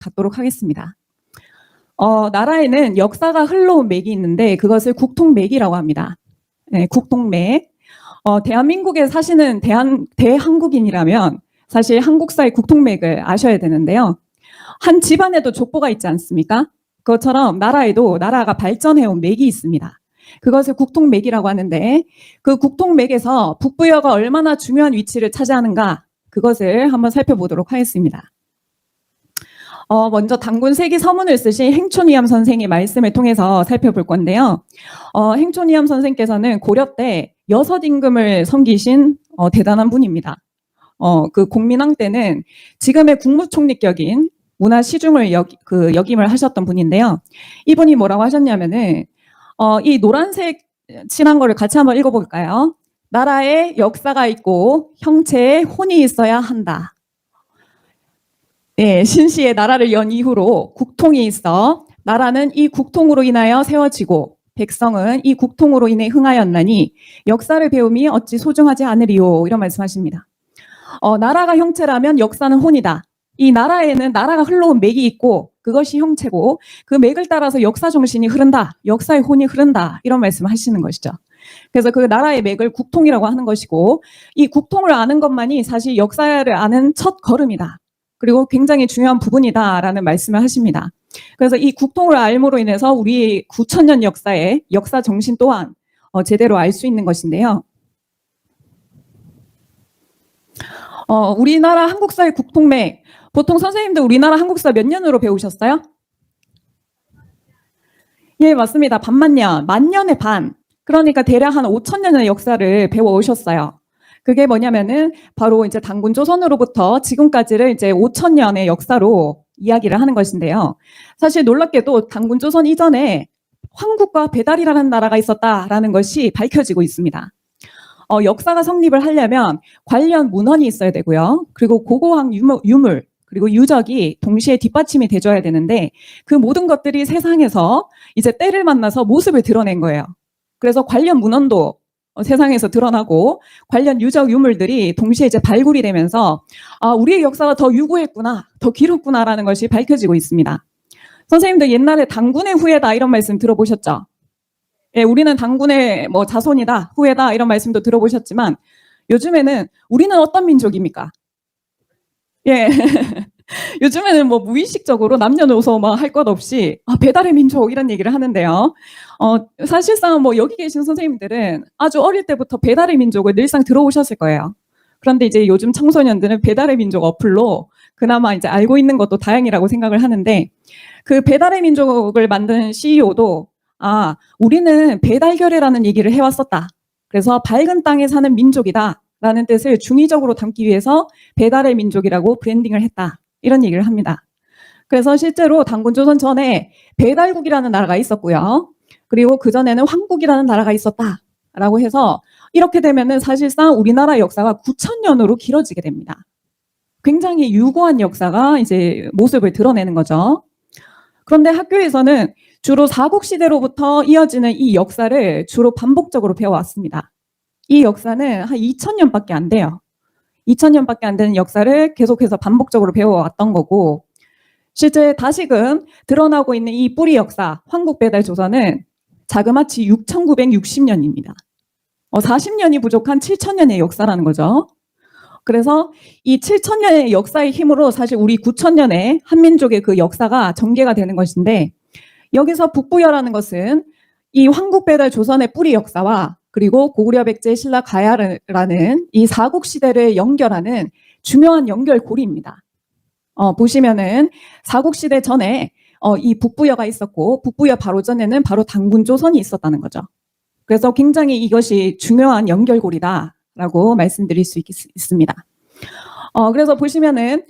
갖도록 하겠습니다. 나라에는 역사가 흘러온 맥이 있는데 그것을 국통맥이라고 합니다. 네, 국통맥. 대한민국에 사시는 대한국인이라면 사실 한국사의 국통맥을 아셔야 되는데요. 한 집안에도 족보가 있지 않습니까? 그것처럼 나라에도 나라가 발전해온 맥이 있습니다. 그것을 국통맥이라고 하는데 그 국통맥에서 북부여가 얼마나 중요한 위치를 차지하는가 그것을 한번 살펴보도록 하겠습니다. 먼저 단군 세기 서문을 쓰신 행촌위암 선생의 말씀을 통해서 살펴볼 건데요. 행촌위암 선생께서는 고려 때 6임금을 섬기신 대단한 분입니다. 그 공민왕 때는 지금의 국무총리격인 문화시중을 역임을 하셨던 분인데요. 이분이 뭐라고 하셨냐면은 이 노란색 칠한 거를 같이 한번 읽어볼까요? 나라에 역사가 있고 형체에 혼이 있어야 한다. 예, 신시의 나라를 연 이후로 국통이 있어 나라는 이 국통으로 인하여 세워지고 백성은 이 국통으로 인해 흥하였나니 역사를 배움이 어찌 소중하지 않으리요. 이런 말씀하십니다. 나라가 형체라면 역사는 혼이다. 이 나라에는 나라가 흘러온 맥이 있고 그것이 형체고 그 맥을 따라서 역사 정신이 흐른다. 역사의 혼이 흐른다. 이런 말씀을 하시는 것이죠. 그래서 그 나라의 맥을 국통이라고 하는 것이고 이 국통을 아는 것만이 사실 역사를 아는 첫 걸음이다. 그리고 굉장히 중요한 부분이다라는 말씀을 하십니다. 그래서 이 국통을 알므로 인해서 우리 9,000년 역사의 역사 정신 또한 제대로 알 수 있는 것인데요. 우리나라 한국사의 국통맥, 보통 선생님들 우리나라 한국사 몇 년으로 배우셨어요? 예, 맞습니다. 반만년, 만년의 반. 그러니까 대략 한 5,000년의 역사를 배워 오셨어요. 그게 뭐냐면은 바로 이제 단군 조선으로부터 지금까지를 이제 5,000년의 역사로 이야기를 하는 것인데요. 사실 놀랍게도 단군 조선 이전에 황국과 배달이라는 나라가 있었다라는 것이 밝혀지고 있습니다. 역사가 성립을 하려면 관련 문헌이 있어야 되고요. 그리고 고고학 유물, 그리고 유적이 동시에 뒷받침이 돼줘야 되는데 그 모든 것들이 세상에서 이제 때를 만나서 모습을 드러낸 거예요. 그래서 관련 문헌도 세상에서 드러나고 관련 유적 유물들이 동시에 이제 발굴이 되면서 우리의 역사가 더 유구했구나, 더 길었구나라는 것이 밝혀지고 있습니다. 선생님들 옛날에 단군의 후예다 이런 말씀 들어보셨죠? 예, 우리는 단군의 뭐 자손이다, 후예다 이런 말씀도 들어보셨지만 요즘에는 우리는 어떤 민족입니까? 예. 요즘에는 뭐 무의식적으로 남녀노소 뭐 할 것 없이 배달의 민족 이런 얘기를 하는데요. 사실상 뭐 여기 계신 선생님들은 아주 어릴 때부터 배달의 민족을 늘상 들어오셨을 거예요. 그런데 이제 요즘 청소년들은 배달의 민족 어플로 그나마 이제 알고 있는 것도 다행이라고 생각을 하는데 그 배달의 민족을 만든 CEO도 우리는 배달결의라는 얘기를 해왔었다. 그래서 밝은 땅에 사는 민족이다. 라는 뜻을 중의적으로 담기 위해서 배달의 민족이라고 브랜딩을 했다. 이런 얘기를 합니다. 그래서 실제로 단군 조선 전에 배달국이라는 나라가 있었고요. 그리고 그전에는 황국이라는 나라가 있었다라고 해서 이렇게 되면은 사실상 우리나라 역사가 9,000년으로 길어지게 됩니다. 굉장히 유구한 역사가 이제 모습을 드러내는 거죠. 그런데 학교에서는 주로 사국시대로부터 이어지는 이 역사를 주로 반복적으로 배워왔습니다. 이 역사는 한 2,000년밖에 안 돼요. 2,000년밖에 안 되는 역사를 계속해서 반복적으로 배워왔던 거고 실제 다시금 드러나고 있는 이 뿌리 역사, 황국배달 조선은 자그마치 6,960년입니다. 40년이 부족한 7,000년의 역사라는 거죠. 그래서 이 7,000년의 역사의 힘으로 사실 우리 9,000년의 한민족의 그 역사가 전개가 되는 것인데 여기서 북부여라는 것은 이 황국배달 조선의 뿌리 역사와 그리고 고구려 백제 신라 가야라는 이 사국시대를 연결하는 중요한 연결고리입니다. 보시면은 사국시대 전에 이 북부여가 있었고 북부여 바로 전에는 바로 단군 조선이 있었다는 거죠. 그래서 굉장히 이것이 중요한 연결고리다라고 말씀드릴 수 있습니다. 그래서 보시면은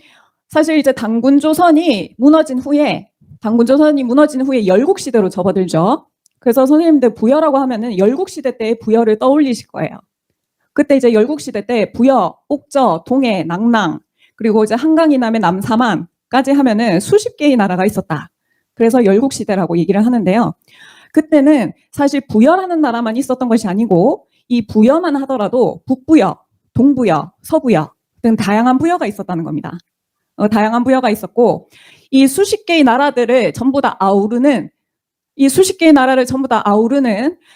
사실 이제 단군 조선이 무너진 후에 열국시대로 접어들죠. 그래서 선생님들 부여라고 하면은 열국시대 때의 부여를 떠올리실 거예요. 그때 이제 열국시대 때 부여, 옥저, 동해, 낙랑, 그리고 이제 한강 이남의 남사만까지 하면은 수십 개의 나라가 있었다. 그래서 열국시대라고 얘기를 하는데요. 그때는 사실 부여라는 나라만 있었던 것이 아니고 이 부여만 하더라도 북부여, 동부여, 서부여 등 다양한 부여가 있었다는 겁니다. 다양한 부여가 있었고 이 수십 개의 나라들을 전부 다 아우르는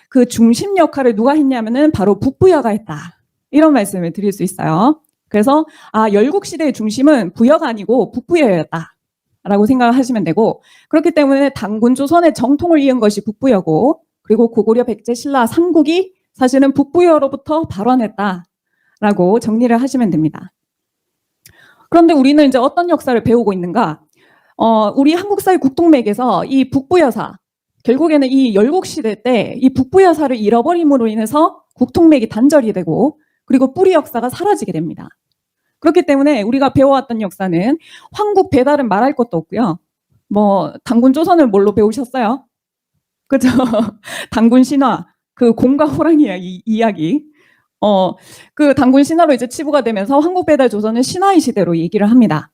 그 중심 역할을 누가 했냐면은 바로 북부여가 했다. 이런 말씀을 드릴 수 있어요. 그래서 열국시대의 중심은 부여가 아니고 북부여였다 라고 생각을 하시면 되고, 그렇기 때문에 단군조선의 정통을 이은 것이 북부여고, 그리고 고구려, 백제, 신라 삼국이 사실은 북부여로부터 발원했다라고 정리를 하시면 됩니다. 그런데 우리는 이제 어떤 역사를 배우고 있는가? 우리 한국사의 국동맥에서 이 북부여사, 결국에는 이 열국시대 때 이 북부여사를 잃어버림으로 인해서 국통맥이 단절이 되고, 그리고 뿌리 역사가 사라지게 됩니다. 그렇기 때문에 우리가 배워왔던 역사는 황국 배달은 말할 것도 없고요. 단군조선을 뭘로 배우셨어요? 그죠? 단군 신화, 그 곰과 호랑이 이야기. 그 단군 신화로 이제 치부가 되면서 황국 배달 조선은 신화의 시대로 얘기를 합니다.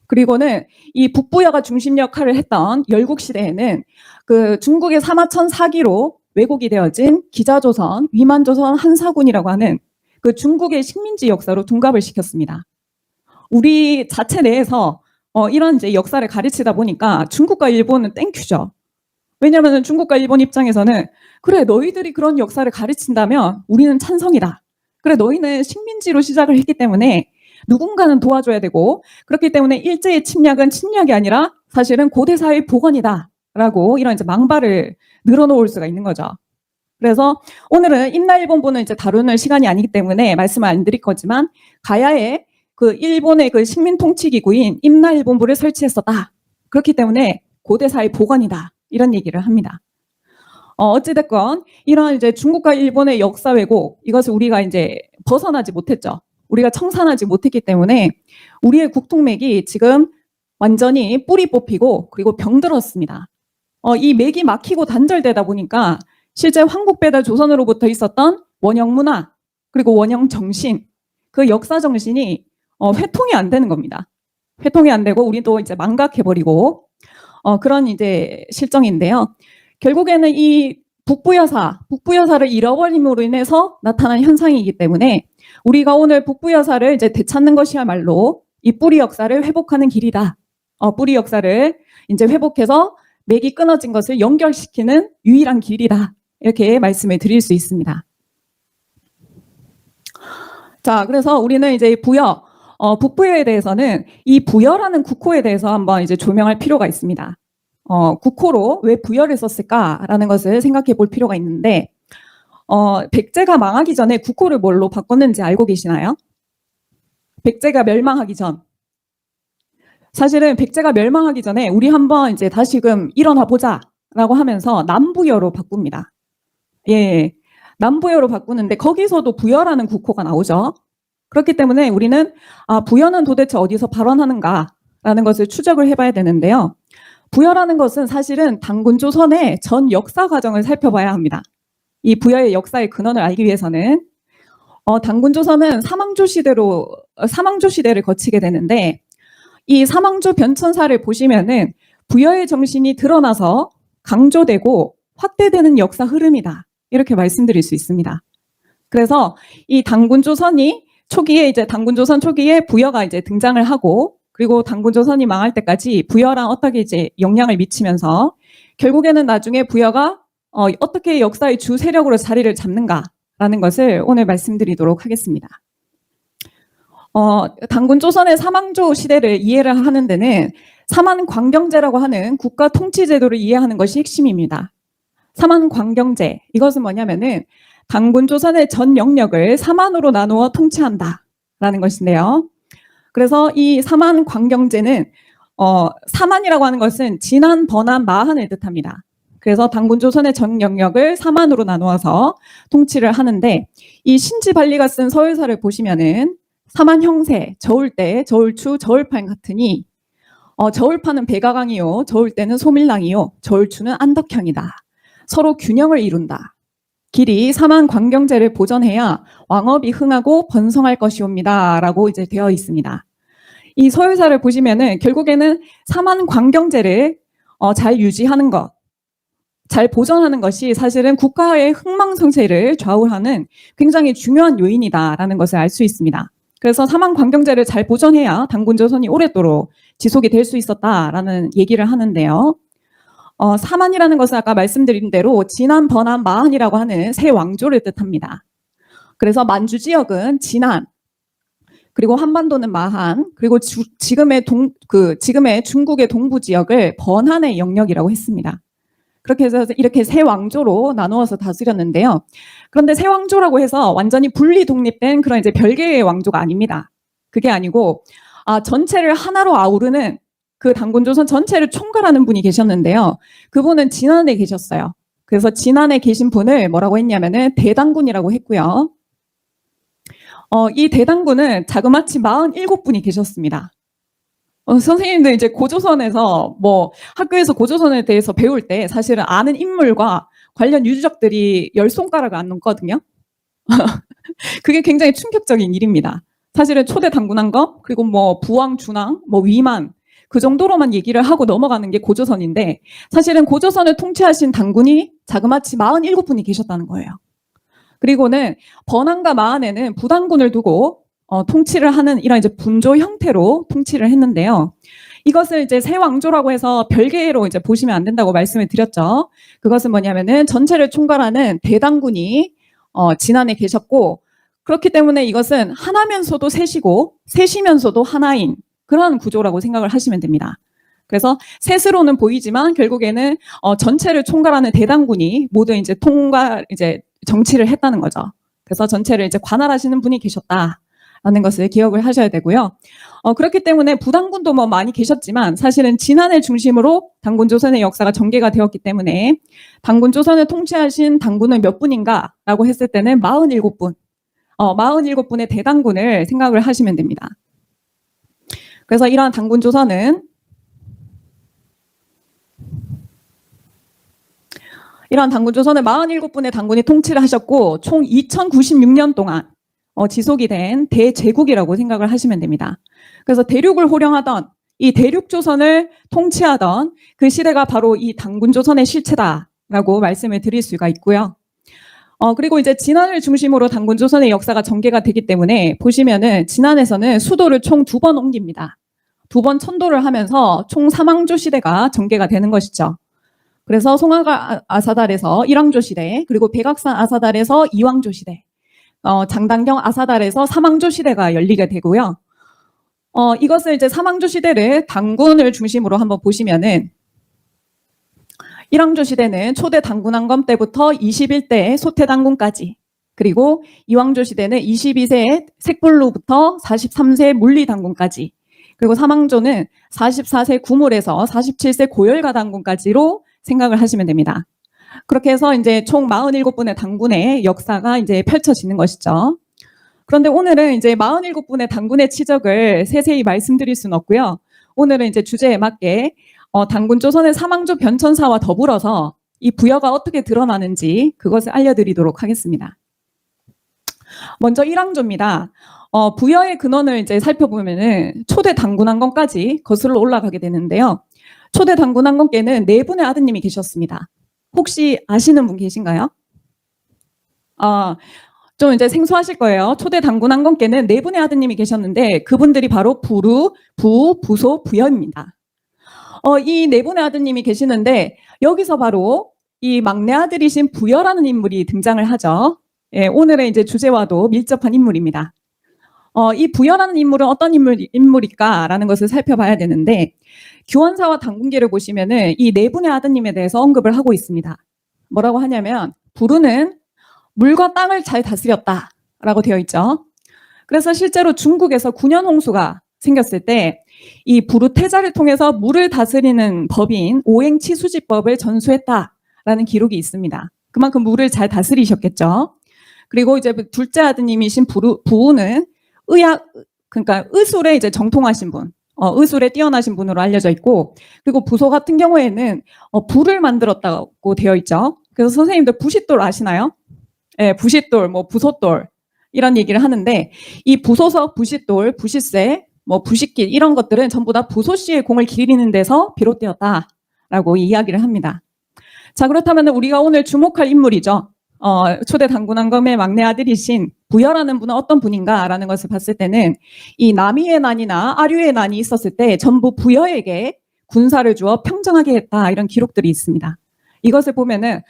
그리고는 이 북부여가 중심 역할을 했던 열국시대에는 그 중국의 사마천 사기로 왜곡이 되어진 기자조선, 위만조선, 한사군이라고 하는 그 중국의 식민지 역사로 둔갑을 시켰습니다. 우리 자체 내에서 이런 이제 역사를 가르치다 보니까 중국과 일본은 땡큐죠. 왜냐하면 중국과 일본 입장에서는 그래, 너희들이 그런 역사를 가르친다면 우리는 찬성이다. 그래, 너희는 식민지로 시작을 했기 때문에 누군가는 도와줘야 되고, 그렇기 때문에 일제의 침략은 침략이 아니라 사실은 고대사의 복원이다 라고 이런 이제 망발을 늘어놓을 수가 있는 거죠. 그래서 오늘은 임나일본부는 이제 다루는 시간이 아니기 때문에 말씀을 안 드릴 거지만, 가야에 그 일본의 그 식민 통치기구인 임나일본부를 설치했었다. 그렇기 때문에 고대사의 복원이다. 이런 얘기를 합니다. 어찌됐건 이런 이제 중국과 일본의 역사 왜곡, 이것을 우리가 이제 벗어나지 못했죠. 우리가 청산하지 못했기 때문에 우리의 국통맥이 지금 완전히 뿌리 뽑히고 그리고 병들었습니다. 이 맥이 막히고 단절되다 보니까 실제 황국배달 조선으로부터 있었던 원형 문화 그리고 원형 정신, 그 역사 정신이 회통이 안 되는 겁니다. 회통이 안 되고 우리도 이제 망각해버리고 그런 이제 실정인데요. 결국에는 이 북부여사를 잃어버림으로 인해서 나타난 현상이기 때문에 우리가 오늘 북부여사를 이제 되찾는 것이야말로 이 뿌리 역사를 회복하는 길이다. 뿌리 역사를 이제 회복해서 맥이 끊어진 것을 연결시키는 유일한 길이다. 이렇게 말씀을 드릴 수 있습니다. 자, 그래서 우리는 이제 북부여에 대해서는 이 부여라는 국호에 대해서 한번 이제 조명할 필요가 있습니다. 국호로 왜 부여를 썼을까라는 것을 생각해 볼 필요가 있는데, 백제가 망하기 전에 국호를 뭘로 바꿨는지 알고 계시나요? 백제가 멸망하기 전. 사실은 백제가 멸망하기 전에 우리 한번 이제 다시금 일어나 보자라고 하면서 남부여로 바꿉니다. 예, 남부여로 바꾸는데 거기서도 부여라는 국호가 나오죠. 그렇기 때문에 우리는 부여는 도대체 어디서 발원하는가라는 것을 추적을 해봐야 되는데요. 부여라는 것은 사실은 단군조선의 전 역사 과정을 살펴봐야 합니다. 이 부여의 역사의 근원을 알기 위해서는 단군조선은 사망조 시대를 거치게 되는데, 이 사망조 변천사를 보시면은 부여의 정신이 드러나서 강조되고 확대되는 역사 흐름이다. 이렇게 말씀드릴 수 있습니다. 그래서 이 단군조선이 단군조선 초기에 부여가 이제 등장을 하고, 그리고 단군조선이 망할 때까지 부여랑 어떻게 이제 영향을 미치면서 결국에는 나중에 부여가 어떻게 역사의 주 세력으로 자리를 잡는가라는 것을 오늘 말씀드리도록 하겠습니다. 단군조선의 사망조 시대를 이해를 하는 데는 사만광경제라고 하는 국가 통치 제도를 이해하는 것이 핵심입니다. 사만광경제, 이것은 뭐냐면은 단군조선의 전 영역을 사만으로 나누어 통치한다라는 것인데요. 그래서 이 사만광경제는 사만이라고 하는 것은 진한, 번한, 마한을 뜻합니다. 그래서 단군조선의 전 영역을 사만으로 나누어서 통치를 하는데, 이 신지발리가 쓴 서열사를 보시면은 사만형세, 저울대, 저울추, 저울판 같으니 저울판은 백아강이요, 저울대는 소밀랑이요, 저울추는 안덕형이다. 서로 균형을 이룬다. 길이 사만광경제를 보존해야 왕업이 흥하고 번성할 것이옵니다. 라고 이제 되어 있습니다. 이 서열사를 보시면은 결국에는 사만광경제를 잘 유지하는 것, 잘 보존하는 것이 사실은 국가의 흥망성쇠를 좌우하는 굉장히 중요한 요인이다라는 것을 알 수 있습니다. 그래서 사망관경제를 잘 보존해야 당군조선이 오랫도록 지속이 될 수 있었다라는 얘기를 하는데요. 사만이라는 것은 아까 말씀드린 대로 진안, 번안, 마한이라고 하는 세 왕조를 뜻합니다. 그래서 만주 지역은 진안, 그리고 한반도는 마한, 그리고 지금의 중국의 동부 지역을 번한의 영역이라고 했습니다. 그렇게 해서 이렇게 세 왕조로 나누어서 다스렸는데요. 그런데 세 왕조라고 해서 완전히 분리 독립된 그런 이제 별개의 왕조가 아닙니다. 그게 아니고 전체를 하나로 아우르는 그 당군조선 전체를 총괄하는 분이 계셨는데요. 그분은 진안에 계셨어요. 그래서 진안에 계신 분을 뭐라고 했냐면은 대당군이라고 했고요. 이 대당군은 자그마치 47분이 계셨습니다. 선생님들 이제 고조선에서 뭐 학교에서 고조선에 대해서 배울 때 사실은 아는 인물과 관련 유적들이 10손가락을 안 넘거든요. 그게 굉장히 충격적인 일입니다. 사실은 초대 당군왕검, 그리고 뭐 부왕, 준왕, 뭐 위만 그 정도로만 얘기를 하고 넘어가는 게 고조선인데 사실은 고조선을 통치하신 당군이 자그마치 47분이 계셨다는 거예요. 그리고는 번안과 마한에는 부당군을 두고 통치를 하는 이런 이제 분조 형태로 통치를 했는데요. 이것을 이제 세 왕조라고 해서 별개로 이제 보시면 안 된다고 말씀을 드렸죠. 그것은 뭐냐면은 전체를 총괄하는 대당군이 진안에 계셨고, 그렇기 때문에 이것은 하나면서도 셋이고 셋이면서도 하나인 그런 구조라고 생각을 하시면 됩니다. 그래서 셋으로는 보이지만 결국에는 전체를 총괄하는 대당군이 모두 이제 정치를 했다는 거죠. 그래서 전체를 이제 관할하시는 분이 계셨다라는 것을 기억을 하셔야 되고요. 그렇기 때문에 부당군도 뭐 많이 계셨지만 사실은 진안을 중심으로 당군조선의 역사가 전개가 되었기 때문에 당군조선을 통치하신 당군은 몇 분인가라고 했을 때는 47분, 47분의 대당군을 생각을 하시면 됩니다. 그래서 이러한 당군조선은 이러한 당군조선을 47분의 당군이 통치를 하셨고 총 2096년 동안 지속이 된 대제국이라고 생각을 하시면 됩니다. 그래서 대륙을 호령하던 이 대륙조선을 통치하던 그 시대가 바로 이 당군조선의 실체다라고 말씀을 드릴 수가 있고요. 그리고 이제 진안을 중심으로 당군조선의 역사가 전개가 되기 때문에 보시면은 진안에서는 수도를 총 2번 옮깁니다. 2번 천도를 하면서 총 3왕조 시대가 전개가 되는 것이죠. 그래서 송화가 아사달에서 1왕조 시대, 그리고 백악산 아사달에서 2왕조 시대, 장당경 아사달에서 3왕조 시대가 열리게 되고요. 이것을 이제 3왕조 시대를 당군을 중심으로 한번 보시면은 1왕조 시대는 초대 당군왕검 때부터 21대의 소태당군까지, 그리고 2왕조 시대는 22세의 색불로부터 43세 물리당군까지, 그리고 3왕조는 44세 구물에서 47세 고열가당군까지로 생각을 하시면 됩니다. 그렇게 해서 이제 총 47분의 당군의 역사가 이제 펼쳐지는 것이죠. 그런데 오늘은 이제 47분의 당군의 치적을 세세히 말씀드릴 수는 없고요. 오늘은 이제 주제에 맞게 당군조선의 3왕조 변천사와 더불어서 이 부여가 어떻게 드러나는지 그것을 알려드리도록 하겠습니다. 먼저 1왕조입니다. 부여의 근원을 이제 살펴보면은 초대 당군왕검까지 거슬러 올라가게 되는데요. 초대 당군왕검께는 4분의 아드님이 계셨습니다. 혹시 아시는 분 계신가요? 좀 이제 생소하실 거예요. 초대 당군왕검께는 4분의 아드님이 계셨는데 그분들이 바로 부루, 부, 부소, 부여입니다. 이 4분의 아드님이 계시는데 여기서 바로 이 막내 아들이신 부여라는 인물이 등장을 하죠. 예, 오늘의 이제 주제와도 밀접한 인물입니다. 이 부여라는 인물은 어떤 인물일까라는 것을 살펴봐야 되는데 규원사와 당군기를 보시면은 이 4분의 아드님에 대해서 언급을 하고 있습니다. 뭐라고 하냐면 부루는 물과 땅을 잘 다스렸다라고 되어 있죠. 그래서 실제로 중국에서 9년 홍수가 생겼을 때 이 부루태자를 통해서 물을 다스리는 법인 오행치수지법을 전수했다라는 기록이 있습니다. 그만큼 물을 잘 다스리셨겠죠. 그리고 이제 둘째 아드님이신 부우는 그러니까 의술에 이제 정통하신 분, 의술에 뛰어나신 분으로 알려져 있고, 그리고 부소 같은 경우에는 불을 만들었다고 되어 있죠. 그래서 선생님들 부싯돌 아시나요? 예, 부싯돌, 뭐 부소돌 이런 얘기를 하는데 이 부소석, 부싯돌, 부싯쇠, 뭐 부싯길 이런 것들은 전부 다 부소씨의 공을 기리는 데서 비롯되었다라고 이야기를 합니다. 자, 그렇다면 우리가 오늘 주목할 인물이죠. 초대 당군왕검의 막내 아들이신 부여라는 분은 어떤 분인가라는 것을 봤을 때는 이 남이의 난이나 아류의 난이 있었을 때 전부 부여에게 군사를 주어 평정하게 했다, 이런 기록들이 있습니다. 이것을 보면은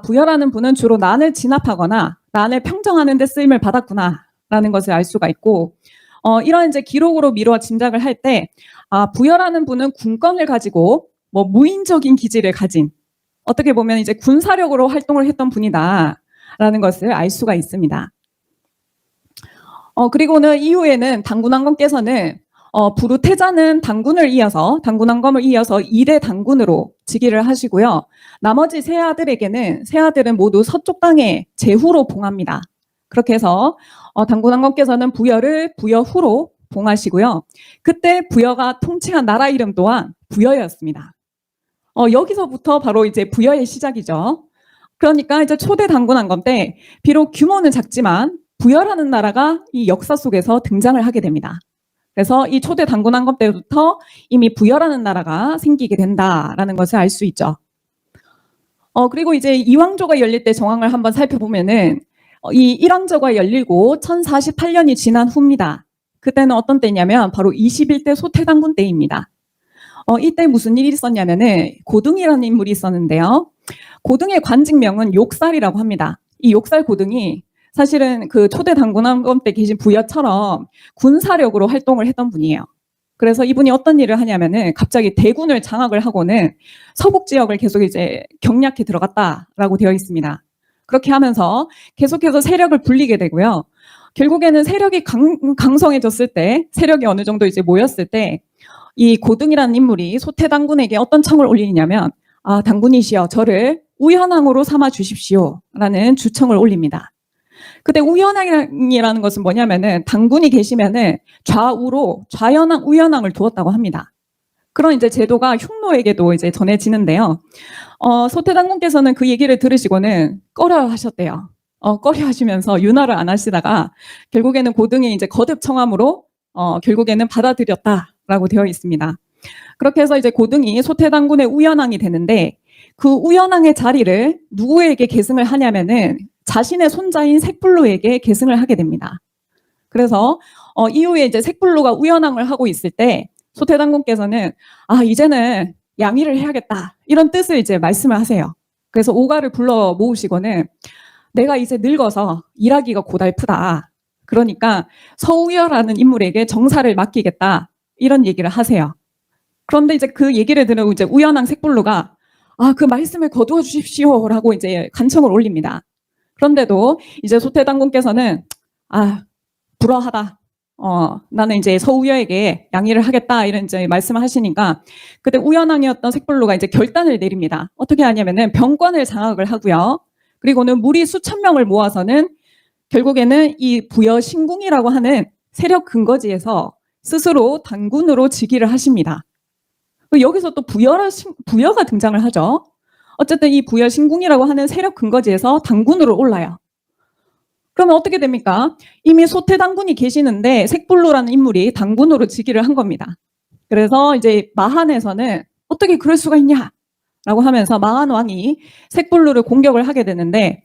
부여라는 분은 주로 난을 진압하거나 난을 평정하는 데 쓰임을 받았구나라는 것을 알 수가 있고, 이런 이제 기록으로 미루어 짐작을 할 때 부여라는 분은 군권을 가지고 뭐 무인적인 기질을 가진, 어떻게 보면 이제 군사력으로 활동을 했던 분이다라는 것을 알 수가 있습니다. 그리고는 이후에는 당군왕검께서는 부르태자는 당군왕검을 이어서 2대 당군으로 즉위를 하시고요. 나머지 세 아들은 모두 서쪽 땅의 제후로 봉합니다. 그렇게 해서 당군왕검께서는 부여를 부여후로 봉하시고요. 그때 부여가 통치한 나라 이름 또한 부여였습니다. 여기서부터 바로 이제 부여의 시작이죠. 그러니까 이제 초대 당군왕검 때 비록 규모는 작지만 부여라는 나라가 이 역사 속에서 등장을 하게 됩니다. 그래서 이 초대 당군왕검 때부터 이미 부여라는 나라가 생기게 된다라는 것을 알 수 있죠. 그리고 이제 이왕조가 열릴 때 정황을 한번 살펴보면은 이 일왕조가 열리고 1048년이 지난 후입니다. 그때는 어떤 때냐면 바로 21대 소태당군 때입니다. 이때 무슨 일이 있었냐면은 고등이라는 인물이 있었는데요. 고등의 관직명은 욕살이라고 합니다. 이 욕살 고등이 사실은 그 초대 당군왕검 때 계신 부여처럼 군사력으로 활동을 했던 분이에요. 그래서 이분이 어떤 일을 하냐면은 갑자기 대군을 장악을 하고는 서북 지역을 계속 이제 경략해 들어갔다라고 되어 있습니다. 그렇게 하면서 계속해서 세력을 불리게 되고요. 결국에는 세력이 강성해졌을 때, 세력이 어느 정도 이제 모였을 때, 이 고등이라는 인물이 소태당군에게 어떤 청을 올리냐면, 당군이시여, 저를 우현왕으로 삼아 주십시오 라는 주청을 올립니다. 그때 우현왕이라는 것은 뭐냐면은 당군이 계시면은 우현왕을 두었다고 합니다. 그런 이제 제도가 흉노에게도 이제 전해지는데요. 소태당군께서는 그 얘기를 들으시고는 꺼려 하셨대요. 꺼려 하시면서 윤활을 안 하시다가 결국에는 고등이 이제 거듭 청함으로 결국에는 받아들였다라고 되어 있습니다. 그렇게 해서 이제 고등이 소태당군의 우현왕이 되는데, 그 우현왕의 자리를 누구에게 계승을 하냐면은 자신의 손자인 색불로에게 계승을 하게 됩니다. 그래서 이후에 이제 색불로가 우현왕을 하고 있을 때 소태당군께서는 이제는 양위를 해야겠다, 이런 뜻을 이제 말씀을 하세요. 그래서 오가를 불러 모으시고는 내가 이제 늙어서 일하기가 고달프다, 그러니까 서우여라는 인물에게 정사를 맡기겠다, 이런 얘기를 하세요. 그런데 이제 그 얘기를 들은 이제 우현왕 색불로가 그 말씀을 거두어 주십시오라고 이제 간청을 올립니다. 그런데도 이제 소태당군께서는 불허하다. 나는 이제 서우여에게 양위를 하겠다, 이런 이제 말씀을 하시니까 그때 우현왕이었던 색불로가 이제 결단을 내립니다. 어떻게 하냐면은 병권을 장악을 하고요. 그리고는 무리 수천 명을 모아서는 결국에는 이 부여 신궁이라고 하는 세력 근거지에서 스스로 당군으로 즉위를 하십니다. 여기서 또 부여가 등장을 하죠. 어쨌든 이 부여 신궁이라고 하는 세력 근거지에서 당군으로 올라요. 그러면 어떻게 됩니까? 이미 소태당군이 계시는데 색불로라는 인물이 당군으로 즉위를 한 겁니다. 그래서 이제 마한에서는 어떻게 그럴 수가 있냐라고 하면서 마한 왕이 색불로를 공격을 하게 되는데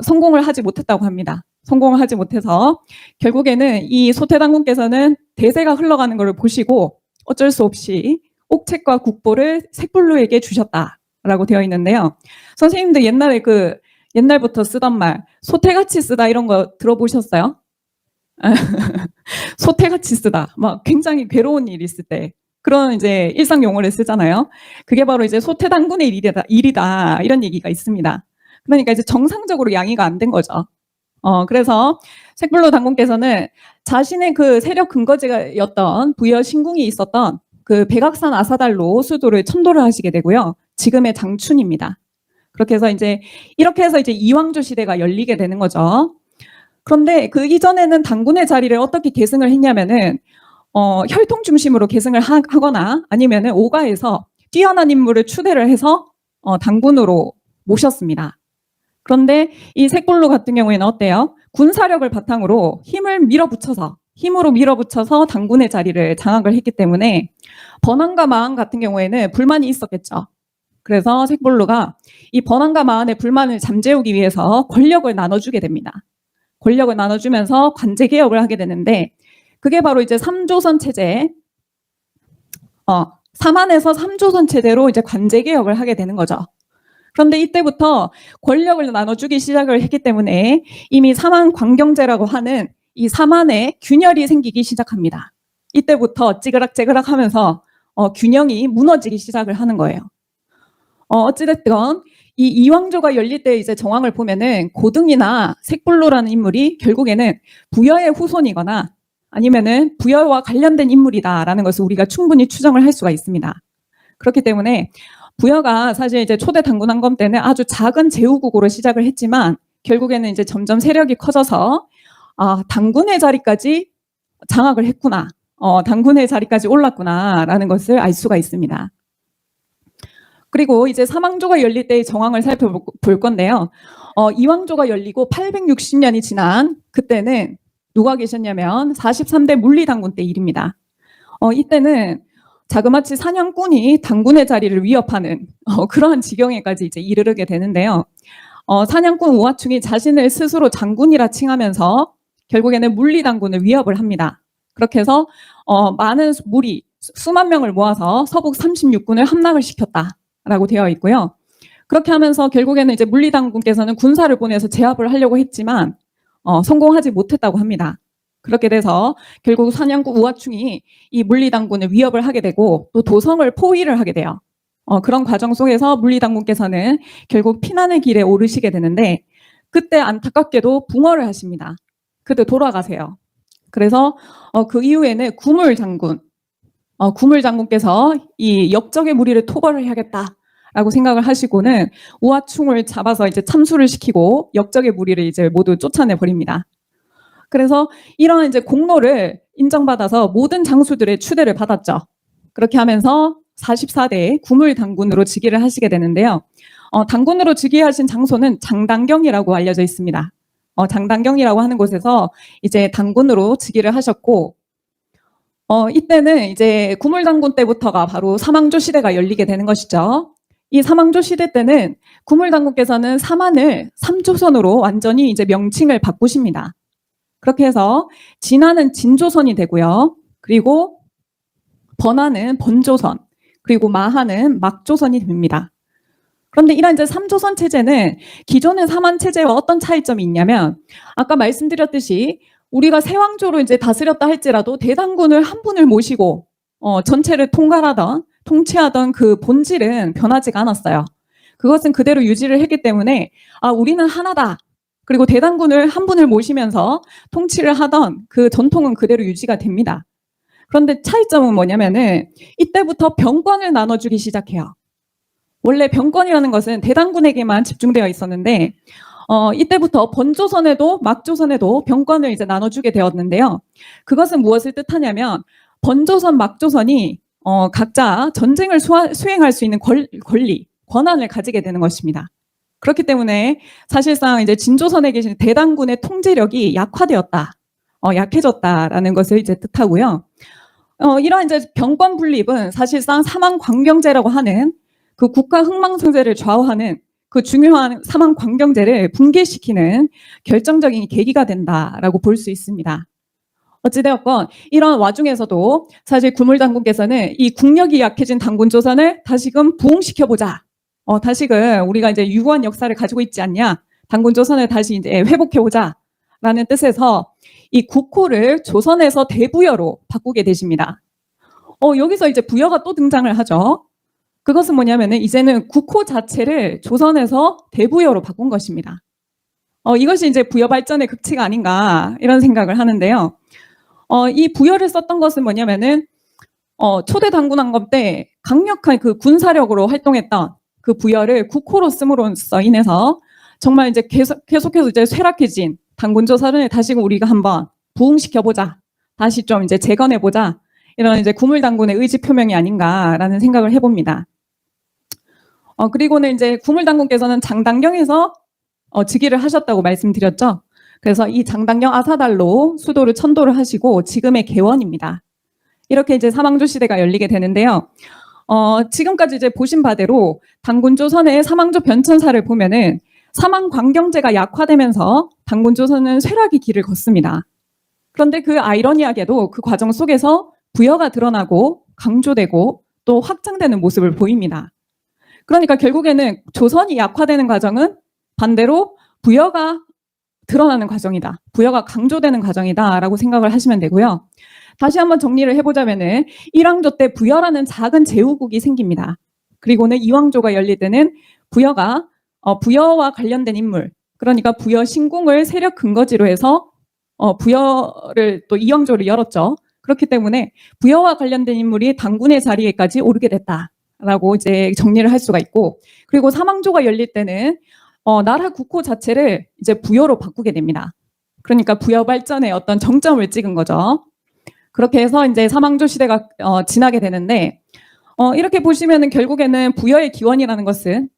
성공을 하지 못했다고 합니다. 성공을 하지 못해서 결국에는 이 소태당군께서는 대세가 흘러가는 것을 보시고 어쩔 수 없이 옥책과 국보를 색불로에게 주셨다라고 되어 있는데요. 선생님들 옛날부터 쓰던 말, 소태같이 쓰다, 이런 거 들어보셨어요? 소태같이 쓰다, 막 굉장히 괴로운 일이 있을 때 그런 이제 일상 용어를 쓰잖아요. 그게 바로 이제 소태당군의 일이다, 이런 얘기가 있습니다. 그러니까 이제 정상적으로 양위가 안 된 거죠. 그래서 색불로 당군께서는 자신의 그 세력 근거지였던 부여 신궁이 있었던 그 백악산 아사달로 수도를 천도를 하시게 되고요. 지금의 장춘입니다. 그렇게 해서 이제 이왕조 시대가 열리게 되는 거죠. 그런데 그 이전에는 당군의 자리를 어떻게 계승을 했냐면은 혈통 중심으로 계승을 하거나 아니면은 오가에서 뛰어난 인물을 추대를 해서 당군으로 모셨습니다. 그런데 이 색불로 같은 경우에는 어때요? 군사력을 바탕으로 힘으로 밀어붙여서 당군의 자리를 장악을 했기 때문에 번왕과 마왕 같은 경우에는 불만이 있었겠죠. 그래서 색불로가 이 번안과 마한의 불만을 잠재우기 위해서 권력을 나눠주게 됩니다. 권력을 나눠주면서 관제 개혁을 하게 되는데 그게 바로 이제 3조선 체제, 삼한에서 3조선 체제로 이제 관제 개혁을 하게 되는 거죠. 그런데 이때부터 권력을 나눠주기 시작을 했기 때문에 이미 삼한 광경제라고 하는 이 삼한에 균열이 생기기 시작합니다. 이때부터 찌그락찌그락 하면서 균형이 무너지기 시작을 하는 거예요. 어찌됐든 이 이왕조가 열릴 때 이제 정황을 보면은 고등이나 색불로라는 인물이 결국에는 부여의 후손이거나 아니면은 부여와 관련된 인물이다라는 것을 우리가 충분히 추정을 할 수가 있습니다. 그렇기 때문에 부여가 사실 이제 초대 단군 한검 때는 아주 작은 제후국으로 시작을 했지만 결국에는 이제 점점 세력이 커져서 단군의 자리까지 장악을 했구나. 단군의 자리까지 올랐구나라는 것을 알 수가 있습니다. 그리고 이제 삼왕조가 열릴 때의 정황을 살펴볼 건데요. 이왕조가 열리고 860년이 지난 그때는 누가 계셨냐면 43대 물리당군 때 일입니다. 이때는 자그마치 사냥꾼이 당군의 자리를 위협하는 그러한 지경에까지 이제 이르게 되는데요. 사냥꾼 우하충이 자신을 스스로 장군이라 칭하면서 결국에는 물리당군을 위협을 합니다. 그렇게 해서 많은 무리 수만 명을 모아서 서북 36군을 함락을 시켰다라고 되어 있고요. 그렇게 하면서 결국에는 이제 물리당군께서는 군사를 보내서 제압을 하려고 했지만 성공하지 못했다고 합니다. 그렇게 돼서 결국 사냥꾼 우하충이 이 물리당군을 위협을 하게 되고 또 도성을 포위를 하게 돼요. 그런 과정 속에서 물리당군께서는 결국 피난의 길에 오르시게 되는데 그때 안타깝게도 붕어를 하십니다. 그때 돌아가세요. 그래서 그 이후에는 구물장군께서 이 역적의 무리를 토벌을 해야겠다라고 생각을 하시고는 우하충을 잡아서 이제 참수를 시키고 역적의 무리를 이제 모두 쫓아내 버립니다. 그래서 이런 이제 공로를 인정받아서 모든 장수들의 추대를 받았죠. 그렇게 하면서 44대 구물당군으로 즉위를 하시게 되는데요. 당군으로 즉위하신 장소는 장당경이라고 알려져 있습니다. 장당경이라고 하는 곳에서 이제 당군으로 즉위를 하셨고, 이때는 이제 구물당군 때부터가 바로 삼왕조 시대가 열리게 되는 것이죠. 이 삼왕조 시대 때는 구물당군께서는 삼한을 3조선으로 완전히 이제 명칭을 바꾸십니다. 그렇게 해서 진화는 진조선이 되고요. 그리고 번화는 번조선, 그리고 마하는 막조선이 됩니다. 그런데 이런 이제 3조선 체제는 기존의 삼한 체제와 어떤 차이점이 있냐면 아까 말씀드렸듯이 우리가 세왕조로 이제 다스렸다 할지라도 대당군을 한 분을 모시고 전체를 통치하던 그 본질은 변하지가 않았어요. 그것은 그대로 유지를 했기 때문에 우리는 하나다. 그리고 대당군을 한 분을 모시면서 통치를 하던 그 전통은 그대로 유지가 됩니다. 그런데 차이점은 뭐냐면은 이때부터 병권을 나눠주기 시작해요. 원래 병권이라는 것은 대당군에게만 집중되어 있었는데 이때부터 번조선에도 막조선에도 병권을 이제 나눠주게 되었는데요. 그것은 무엇을 뜻하냐면 번조선, 막조선이 각자 전쟁을 수행할 수 있는 권한을 가지게 되는 것입니다. 그렇기 때문에 사실상 이제 진조선에 계신 대당군의 통제력이 약해졌다라는 것을 이제 뜻하고요. 이러한 이제 병권 분립은 사실상 삼한 광경제라고 하는 그 국가 흥망성쇠를 좌우하는 그 중요한 삼한 광경제를 붕괴시키는 결정적인 계기가 된다라고 볼 수 있습니다. 어찌되었건 이런 와중에서도 사실 구물당군께서는 이 국력이 약해진 당군조선을 다시금 부흥시켜보자. 다시금 우리가 이제 유구한 역사를 가지고 있지 않냐. 당군조선을 다시 이제 회복해보자. 라는 뜻에서 이 국호를 조선에서 대부여로 바꾸게 되십니다. 여기서 이제 부여가 또 등장을 하죠. 그것은 뭐냐면은 이제는 국호 자체를 조선에서 대부여로 바꾼 것입니다. 이것이 이제 부여 발전의 극치가 아닌가 이런 생각을 하는데요. 이 부여를 썼던 것은 뭐냐면은 초대 당군한검 때 강력한 그 군사력으로 활동했던 그 부여를 국호로 씀으로써 인해서 정말 이제 계속해서 이제 쇠락해진 당군조선을 다시금 우리가 한번 부흥시켜보자. 다시 좀 이제 재건해보자. 이런 이제 구물당군의 의지 표명이 아닌가라는 생각을 해봅니다. 그리고는 이제 구물당군께서는 장당경에서 즉위를 하셨다고 말씀드렸죠. 그래서 이 장당경 아사달로 수도를 천도를 하시고 지금의 개원입니다. 이렇게 이제 삼왕조 시대가 열리게 되는데요. 지금까지 이제 보신 바대로 당군조선의 사망조 변천사를 보면은 사망 관경제가 약화되면서 당군조선은 쇠락의 길을 걷습니다. 그런데 그 아이러니하게도 그 과정 속에서 부여가 드러나고 강조되고 또 확장되는 모습을 보입니다. 그러니까 결국에는 조선이 약화되는 과정은 반대로 부여가 드러나는 과정이다. 부여가 강조되는 과정이다라고 생각을 하시면 되고요. 다시 한번 정리를 해보자면은 1왕조 때 부여라는 작은 제후국이 생깁니다. 그리고는 2왕조가 열릴 때는 부여와 관련된 인물, 그러니까 부여 신궁을 세력 근거지로 해서 부여를 또 2왕조를 열었죠. 그렇기 때문에 부여와 관련된 인물이 당군의 자리에까지 오르게 됐다라고 이제 정리를 할 수가 있고, 그리고 3왕조가 열릴 때는 나라 국호 자체를 이제 부여로 바꾸게 됩니다. 그러니까 부여 발전에 어떤 정점을 찍은 거죠. 그렇게 해서 이제 3왕조 시대가 지나게 되는데, 이렇게 보시면은 결국에는 부여의 기원이라는 것은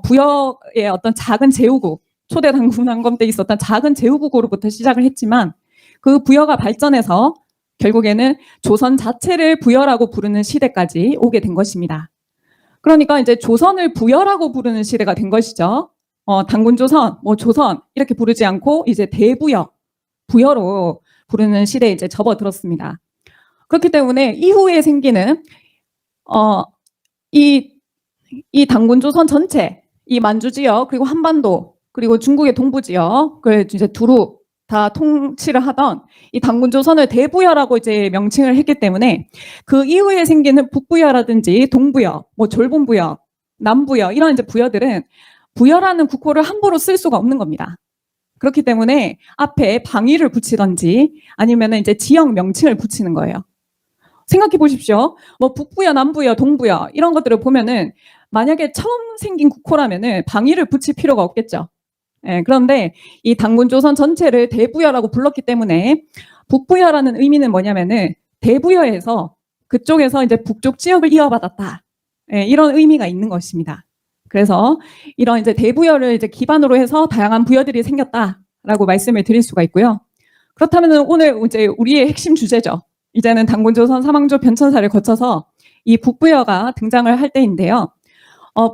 부여의 어떤 작은 제후국, 초대 당군왕검 때 있었던 작은 제후국으로부터 시작을 했지만, 그 부여가 발전해서 결국에는 조선 자체를 부여라고 부르는 시대까지 오게 된 것입니다. 그러니까 이제 조선을 부여라고 부르는 시대가 된 것이죠. 당군조선, 조선 이렇게 부르지 않고 이제 대부여, 부여로 부르는 시대에 이제 접어들었습니다. 그렇기 때문에 이후에 생기는 이 당군조선 전체, 이 만주 지역 그리고 한반도 그리고 중국의 동부 지역을 이제 두루 다 통치를 하던 이 당군조선을 대부여라고 이제 명칭을 했기 때문에 그 이후에 생기는 북부여라든지 동부여, 졸본부여, 남부여 이런 이제 부여들은 부여라는 국호를 함부로 쓸 수가 없는 겁니다. 그렇기 때문에 앞에 방위를 붙이던지 아니면 이제 지역 명칭을 붙이는 거예요. 생각해 보십시오. 북부여, 남부여, 동부여 이런 것들을 보면은 만약에 처음 생긴 국호라면은 방위를 붙일 필요가 없겠죠. 그런데 이 당군조선 전체를 대부여라고 불렀기 때문에 북부여라는 의미는 뭐냐면은 대부여에서 그쪽에서 이제 북쪽 지역을 이어받았다. 이런 의미가 있는 것입니다. 그래서 이런 이제 대부여를 이제 기반으로 해서 다양한 부여들이 생겼다라고 말씀을 드릴 수가 있고요. 그렇다면 오늘 이제 우리의 핵심 주제죠. 이제는 당군조선 사망조 변천사를 거쳐서 이 북부여가 등장을 할 때인데요.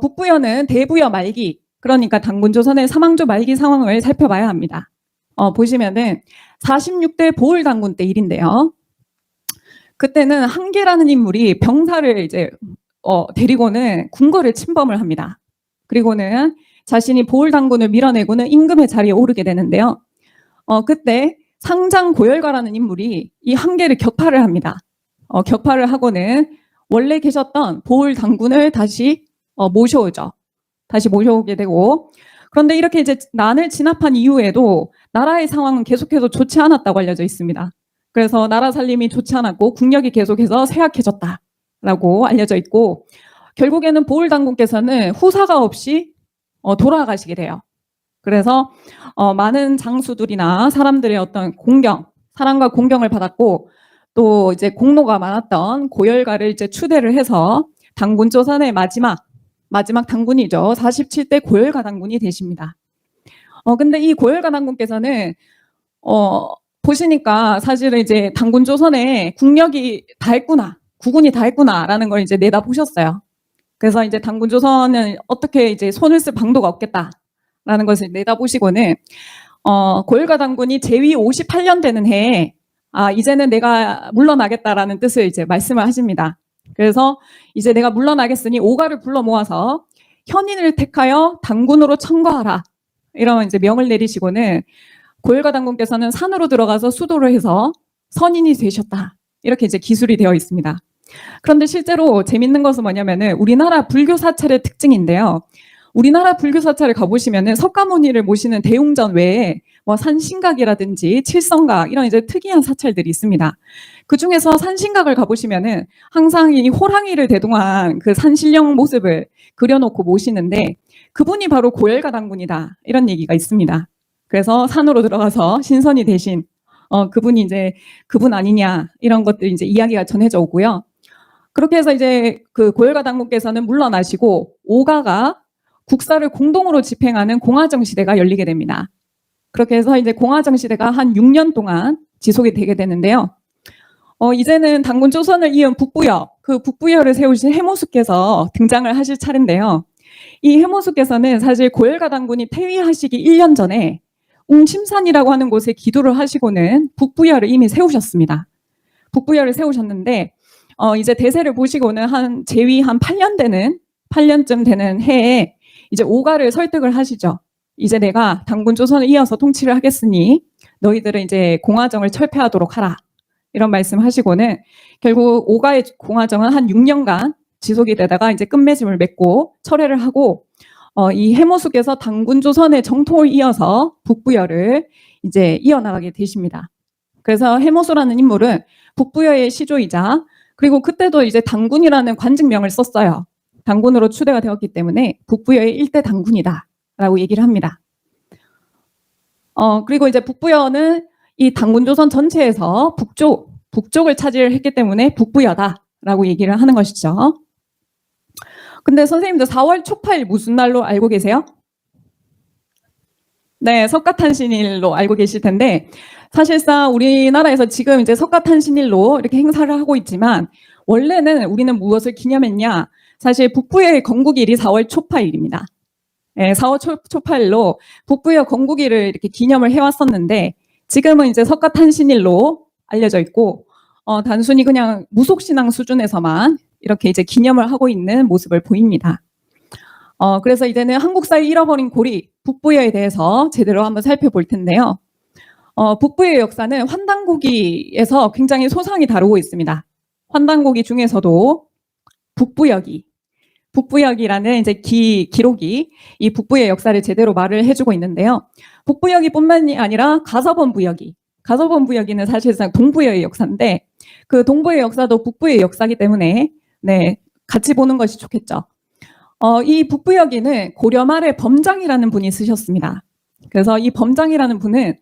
북부여는 대부여 말기, 그러니까 당군조선의 사망조 말기 상황을 살펴봐야 합니다. 보시면은 46대 보울당군 때 일인데요. 그때는 한계라는 인물이 병사를 이제 데리고는 궁궐을 침범을 합니다. 그리고는 자신이 보울당군을 밀어내고는 임금의 자리에 오르게 되는데요. 그때 상장고열가라는 인물이 이 한계를 격파를 합니다. 격파를 하고는 원래 계셨던 보울당군을 다시 모셔오죠. 다시 모셔오게 되고, 그런데 이렇게 이제 난을 진압한 이후에도 나라의 상황은 계속해서 좋지 않았다고 알려져 있습니다. 그래서 나라 살림이 좋지 않았고 국력이 계속해서 쇠약해졌다라고 알려져 있고, 결국에는 보울당군께서는 후사가 없이 돌아가시게 돼요. 그래서 많은 장수들이나 사람들의 어떤 사랑과 공경을 받았고, 또 이제 공로가 많았던 고열가를 이제 추대를 해서 당군조선의 마지막 당군이죠. 47대 고열가 당군이 되십니다. 근데 이 고열가 당군께서는 보시니까 사실은 이제 당군조선에 국력이 다 했구나, 국운이 다 했구나라는 걸 이제 내다보셨어요. 그래서 이제 당군조선은 어떻게 이제 손을 쓸 방도가 없겠다라는 것을 내다보시고는 고열가 당군이 제위 58년 되는 해에 이제는 내가 물러나겠다라는 뜻을 이제 말씀을 하십니다. 그래서 이제 내가 물러나겠으니 오가를 불러 모아서 현인을 택하여 당군으로 청거하라, 이런 이제 명을 내리시고는 고열가 당군께서는 산으로 들어가서 수도를 해서 선인이 되셨다, 이렇게 이제 기술이 되어 있습니다. 그런데 실제로 재밌는 것은 뭐냐면은 우리나라 불교 사찰의 특징인데요. 우리나라 불교 사찰을 가보시면은 석가모니를 모시는 대웅전 외에 산신각이라든지 칠성각 이런 이제 특이한 사찰들이 있습니다. 그 중에서 산신각을 가보시면은 항상 이 호랑이를 대동한 그 산신령 모습을 그려놓고 모시는데 그분이 바로 고열가 당군이다, 이런 얘기가 있습니다. 그래서 산으로 들어가서 신선이 대신 그분이 이제 그분 아니냐, 이런 것들 이제 이야기가 전해져 오고요. 그렇게 해서 이제 그 고열가 당군께서는 물러나시고 오가가 국사를 공동으로 집행하는 공화정 시대가 열리게 됩니다. 그렇게 해서 이제 공화정 시대가 한 6년 동안 지속이 되게 되는데요. 이제는 당군조선을 이은 북부여, 그 북부여를 세우신 해모수께서 등장을 하실 차례인데요. 이 해모수께서는 사실 고열가 당군이 퇴위하시기 1년 전에 웅침산이라고 하는 곳에 기도를 하시고는 북부여를 이미 세우셨습니다. 북부여를 세우셨는데 이제 대세를 보시고는 한 재위 한 8년쯤 되는 해에 이제 오가를 설득을 하시죠. 이제 내가 당군 조선을 이어서 통치를 하겠으니 너희들은 이제 공화정을 철폐하도록 하라. 이런 말씀하시고는 결국 오가의 공화정은 한 6년간 지속이 되다가 이제 끝맺음을 맺고 철회를 하고 이 해모수께서 당군 조선의 정통을 이어서 북부여를 이제 이어나가게 되십니다. 그래서 해모수라는 인물은 북부여의 시조이자 그리고 그때도 이제 당군이라는 관직명을 썼어요. 당군으로 추대가 되었기 때문에 북부여의 1대 당군이다라고 얘기를 합니다. 그리고 이제 북부여는 이 당군 조선 전체에서 북쪽을 차지했기 때문에 북부여다라고 얘기를 하는 것이죠. 근데 선생님들 4월 초파일 무슨 날로 알고 계세요? 네, 석가탄신일로 알고 계실 텐데 사실상 우리나라에서 지금 이제 석가탄신일로 이렇게 행사를 하고 있지만 원래는 우리는 무엇을 기념했냐? 사실 북부여의 건국일이 4월 초파일입니다. 네, 4월 초파일로 북부여 건국일을 이렇게 기념을 해왔었는데 지금은 이제 석가탄신일로 알려져 있고 단순히 그냥 무속신앙 수준에서만 이렇게 이제 기념을 하고 있는 모습을 보입니다. 그래서 이제는 한국사의 잃어버린 고리 북부여에 대해서 제대로 한번 살펴볼 텐데요. 북부여의 역사는 환단고기에서 굉장히 소상히 다루고 있습니다. 환단고기 중에서도 북부여기라는 이제 기록이 이 북부의 역사를 제대로 말을 해주고 있는데요. 북부여기뿐만이 아니라 가서본부여기는 사실상 동부여의 역사인데 그 동부의 역사도 북부의 역사이기 때문에 네, 같이 보는 것이 좋겠죠. 이 북부여기는 고려 말에 범장이라는 분이 쓰셨습니다. 그래서 이 범장이라는 분은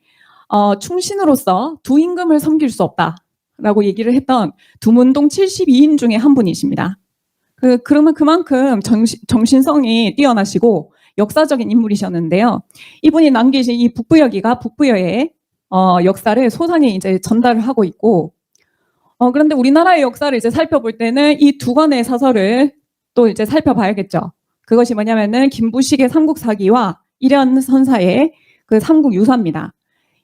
충신으로서 두 임금을 섬길 수 없다라고 얘기를 했던 두문동 72인 중에 한 분이십니다. 그러면 그만큼 정신성이 뛰어나시고 역사적인 인물이셨는데요. 이분이 남기신 이 북부여기가 북부여의 역사를 소상히 이제 전달을 하고 있고, 그런데 우리나라의 역사를 이제 살펴볼 때는 이 두 권의 사설을 또 이제 살펴봐야겠죠. 그것이 뭐냐면은 김부식의 삼국사기와 일연선사의 그 삼국유사입니다.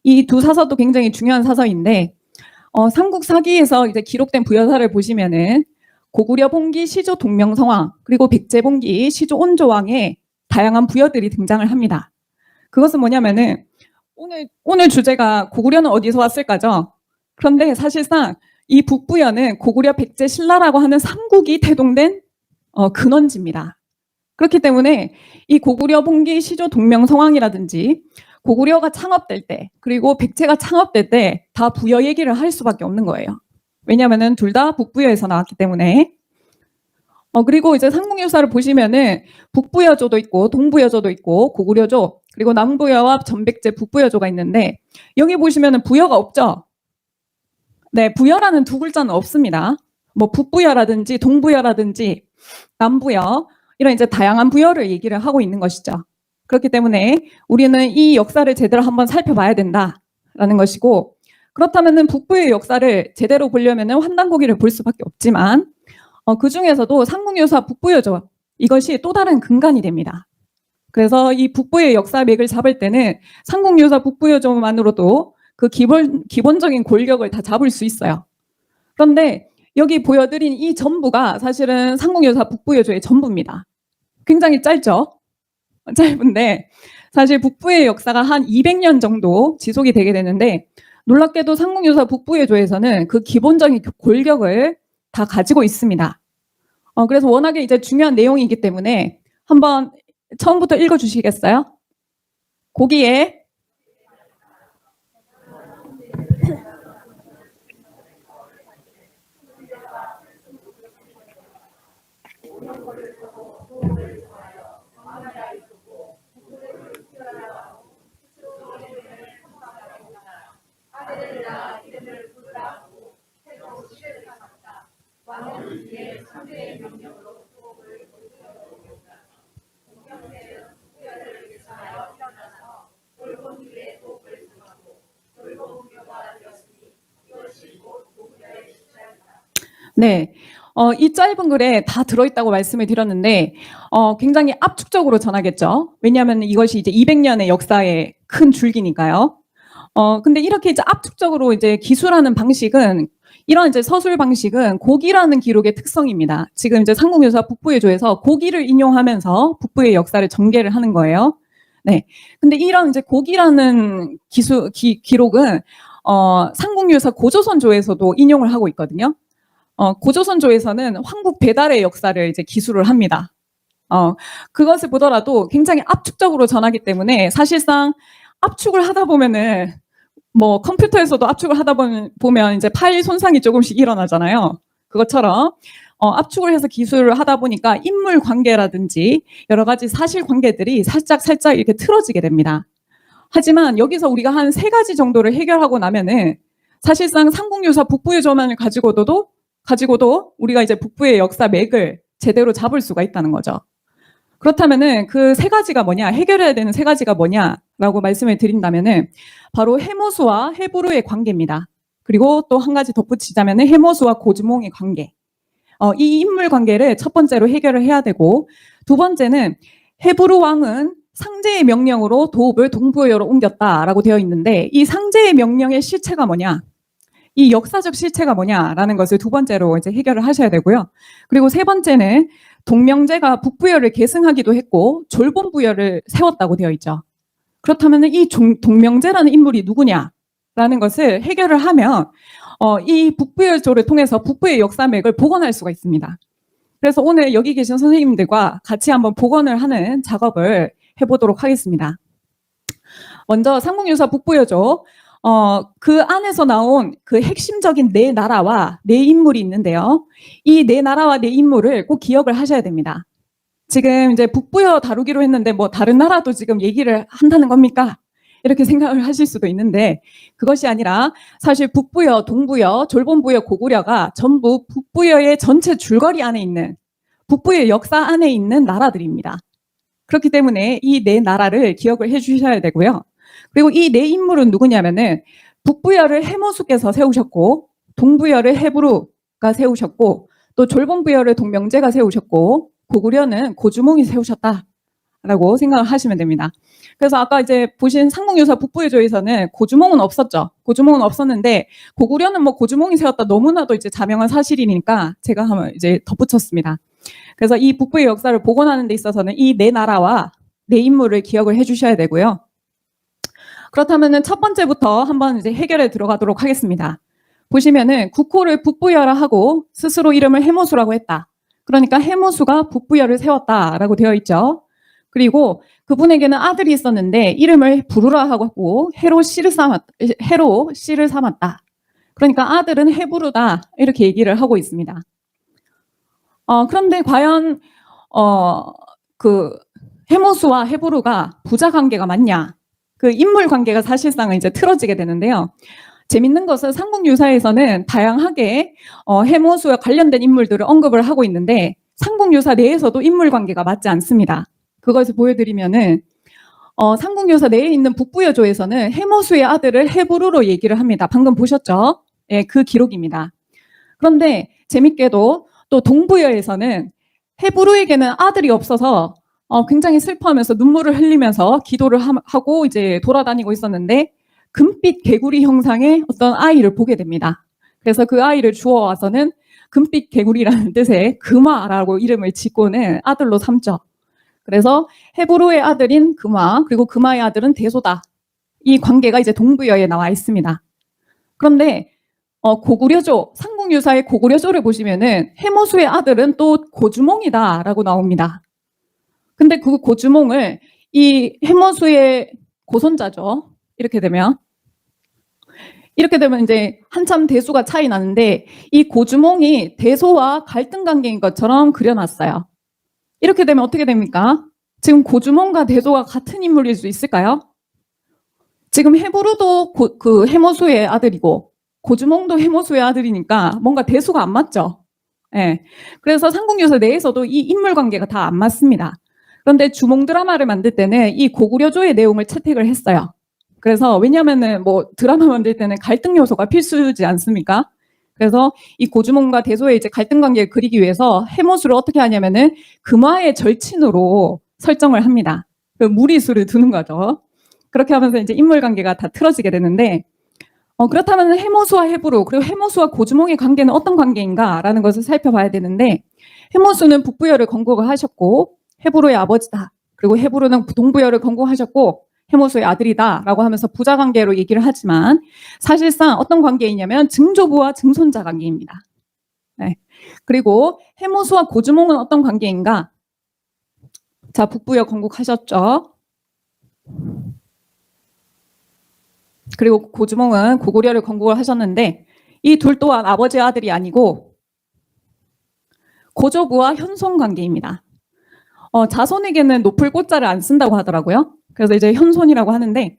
이 두 사서도 굉장히 중요한 사서인데, 삼국사기에서 이제 기록된 부여사를 보시면은 고구려 봉기 시조 동명성왕 그리고 백제 봉기 시조 온조왕의 다양한 부여들이 등장을 합니다. 그것은 뭐냐면은 오늘 주제가 고구려는 어디서 왔을까죠? 그런데 사실상 이 북부여는 고구려 백제 신라라고 하는 삼국이 태동된 근원지입니다. 그렇기 때문에 이 고구려 봉기 시조 동명성왕이라든지 고구려가 창업될 때 그리고 백제가 창업될 때 다 부여 얘기를 할 수밖에 없는 거예요. 왜냐하면은 둘 다 북부여에서 나왔기 때문에. 그리고 이제 삼국유사를 보시면은 북부여조도 있고 동부여조도 있고 고구려조 그리고 남부여와 전백제 북부여조가 있는데 여기 보시면은 부여가 없죠. 네, 부여라는 두 글자는 없습니다. 뭐 북부여라든지 동부여라든지 남부여 이런 이제 다양한 부여를 얘기를 하고 있는 것이죠. 그렇기 때문에 우리는 이 역사를 제대로 한번 살펴봐야 된다라는 것이고 그렇다면은 북부의 역사를 제대로 보려면은 환단고기를 볼 수밖에 없지만 그 중에서도 삼국유사 북부여조 이것이 또 다른 근간이 됩니다. 그래서 이 북부의 역사 맥을 잡을 때는 삼국유사 북부여조만으로도 그 기본적인 골격을 다 잡을 수 있어요. 그런데 여기 보여드린 이 전부가 사실은 삼국유사 북부여조의 전부입니다. 굉장히 짧죠? 짧은데 사실 북부의 역사가 한 200년 정도 지속이 되게 되는데 놀랍게도 삼국유사 북부여조에서는 그 기본적인 골격을 다 가지고 있습니다. 그래서 워낙에 이제 중요한 내용이기 때문에 한번 처음부터 읽어주시겠어요? 고기에 네, 이 짧은 글에 다 들어있다고 말씀을 드렸는데, 굉장히 압축적으로 전하겠죠. 왜냐하면 이것이 이제 200년의 역사의 큰 줄기니까요. 근데 이렇게 이제 압축적으로 이제 기술하는 방식은, 이런 이제 서술 방식은 고기라는 기록의 특성입니다. 지금 이제 삼국유사 북부의조에서 고기를 인용하면서 북부의 역사를 전개를 하는 거예요. 네. 근데 이런 이제 고기라는 기록은, 삼국유사 고조선조에서도 인용을 하고 있거든요. 고조선조에서는 황국 배달의 역사를 이제 기술을 합니다. 그것을 보더라도 굉장히 압축적으로 전하기 때문에 사실상 압축을 하다 보면은 뭐 컴퓨터에서도 압축을 하다 보면 이제 파일 손상이 조금씩 일어나잖아요. 그것처럼 압축을 해서 기술을 하다 보니까 인물 관계라든지 여러 가지 사실 관계들이 살짝 이렇게 틀어지게 됩니다. 하지만 여기서 우리가 한 3가지 정도를 해결하고 나면은 사실상 삼국유사 북부의조만을 가지고도 우리가 이제 북부의 역사 맥을 제대로 잡을 수가 있다는 거죠. 그렇다면은 그 3가지가 뭐냐, 해결해야 되는 3가지가 뭐냐라고 말씀을 드린다면은 바로 해모수와 해부르의 관계입니다. 그리고 또 한 가지 덧붙이자면은 해모수와 고주몽의 관계. 이 인물 관계를 첫 번째로 해결을 해야 되고, 두 번째는 해부르 왕은 상제의 명령으로 도읍을 동부여로 옮겼다라고 되어 있는데, 이 상제의 명령의 실체가 뭐냐, 이 역사적 실체가 뭐냐라는 것을 두 번째로 이제 해결을 하셔야 되고요. 그리고 세 번째는 동명제가 북부여를 계승하기도 했고 졸본부여를 세웠다고 되어 있죠. 그렇다면 이 동명제라는 인물이 누구냐라는 것을 해결을 하면 이 북부여조를 통해서 북부의 역사맥을 복원할 수가 있습니다. 그래서 오늘 여기 계신 선생님들과 같이 한번 복원을 하는 작업을 해보도록 하겠습니다. 먼저 삼국유사 북부여조, 그 안에서 나온 그 핵심적인 4나라와 4인물이 있는데요. 이 4나라와 4인물을 꼭 기억을 하셔야 됩니다. 지금 이제 북부여 다루기로 했는데 뭐 다른 나라도 지금 얘기를 한다는 겁니까? 이렇게 생각을 하실 수도 있는데 그것이 아니라 사실 북부여, 동부여, 졸본부여, 고구려가 전부 북부여의 전체 줄거리 안에 있는, 북부의 역사 안에 있는 나라들입니다. 그렇기 때문에 이 4나라를 기억을 해 주셔야 되고요. 그리고 이 4인물은 누구냐면은 북부여를 해모수께서 세우셨고, 동부여를 해부르가 세우셨고, 또 졸본부여를 동명제가 세우셨고, 고구려는 고주몽이 세우셨다라고 생각을 하시면 됩니다. 그래서 아까 이제 보신 삼국유사 북부의조에서는 고주몽은 없었죠. 고주몽은 없었는데 고구려는 뭐 고주몽이 세웠다, 너무나도 이제 자명한 사실이니까 제가 한번 이제 덧붙였습니다. 그래서 이 북부의 역사를 복원하는 데 있어서는 이 4나라와 4인물을 기억을 해주셔야 되고요. 그렇다면은 첫 번째부터 한번 이제 해결에 들어가도록 하겠습니다. 보시면은 국호를 북부여라 하고 스스로 이름을 해모수라고 했다. 그러니까 해모수가 북부여를 세웠다라고 되어 있죠. 그리고 그분에게는 아들이 있었는데 이름을 부르라 하고 해로 씨를 삼았다. 그러니까 아들은 해부르다, 이렇게 얘기를 하고 있습니다. 그런데 과연 그 해모수와 해부르가 부자 관계가 맞냐? 그 인물 관계가 사실상은 이제 틀어지게 되는데요. 재밌는 것은 삼국유사에서는 다양하게 해모수와 관련된 인물들을 언급을 하고 있는데 삼국유사 내에서도 인물 관계가 맞지 않습니다. 그것을 보여드리면은 삼국유사 내에 있는 북부여조에서는 해모수의 아들을 해부르로 얘기를 합니다. 방금 보셨죠? 예, 그 기록입니다. 그런데 재밌게도 또 동부여에서는 해부르에게는 아들이 없어서 굉장히 슬퍼하면서 눈물을 흘리면서 기도를 하고 이제 돌아다니고 있었는데 금빛 개구리 형상의 어떤 아이를 보게 됩니다. 그래서 그 아이를 주워와서는 금빛 개구리라는 뜻의 금화라고 이름을 짓고는 아들로 삼죠. 그래서 해부르의 아들인 금화, 그리고 금화의 아들은 대소다. 이 관계가 이제 동부여에 나와 있습니다. 그런데 고구려조, 삼국유사의 고구려조를 보시면은 해모수의 아들은 또 고주몽이다라고 나옵니다. 근데 그 고주몽을 이 해모수의 고손자죠. 이렇게 되면 이제 한참 대수가 차이 나는데 이 고주몽이 대소와 갈등 관계인 것처럼 그려놨어요. 이렇게 되면 어떻게 됩니까? 지금 고주몽과 대소가 같은 인물일 수 있을까요? 지금 해부르도 그 해모수의 아들이고 고주몽도 해모수의 아들이니까 뭔가 대수가 안 맞죠. 예. 그래서 삼국유사 내에서도 이 인물 관계가 다 안 맞습니다. 그런데 주몽 드라마를 만들 때는 이 고구려조의 내용을 채택을 했어요. 그래서 왜냐하면은 뭐 드라마 만들 때는 갈등 요소가 필수지 않습니까? 그래서 이 고주몽과 대소의 이제 갈등 관계를 그리기 위해서 해모수를 어떻게 하냐면은 금화의 절친으로 설정을 합니다. 그 무리수를 두는 거죠. 그렇게 하면서 이제 인물 관계가 다 틀어지게 되는데, 그렇다면 해모수와 해부로, 그리고 해모수와 고주몽의 관계는 어떤 관계인가라는 것을 살펴봐야 되는데, 해모수는 북부여를 건국을 하셨고 해부로의 아버지다. 그리고 해부로는 동부여를 건국하셨고 해모수의 아들이다라고 하면서 부자 관계로 얘기를 하지만 사실상 어떤 관계이냐면 증조부와 증손자 관계입니다. 네. 그리고 해모수와 고주몽은 어떤 관계인가? 자, 북부여 건국하셨죠. 그리고 고주몽은 고구려를 건국을 하셨는데 이 둘 또한 아버지와 아들이 아니고 고조부와 현손 관계입니다. 자손에게는 높을 꽃자를 안 쓴다고 하더라고요. 그래서 이제 현손이라고 하는데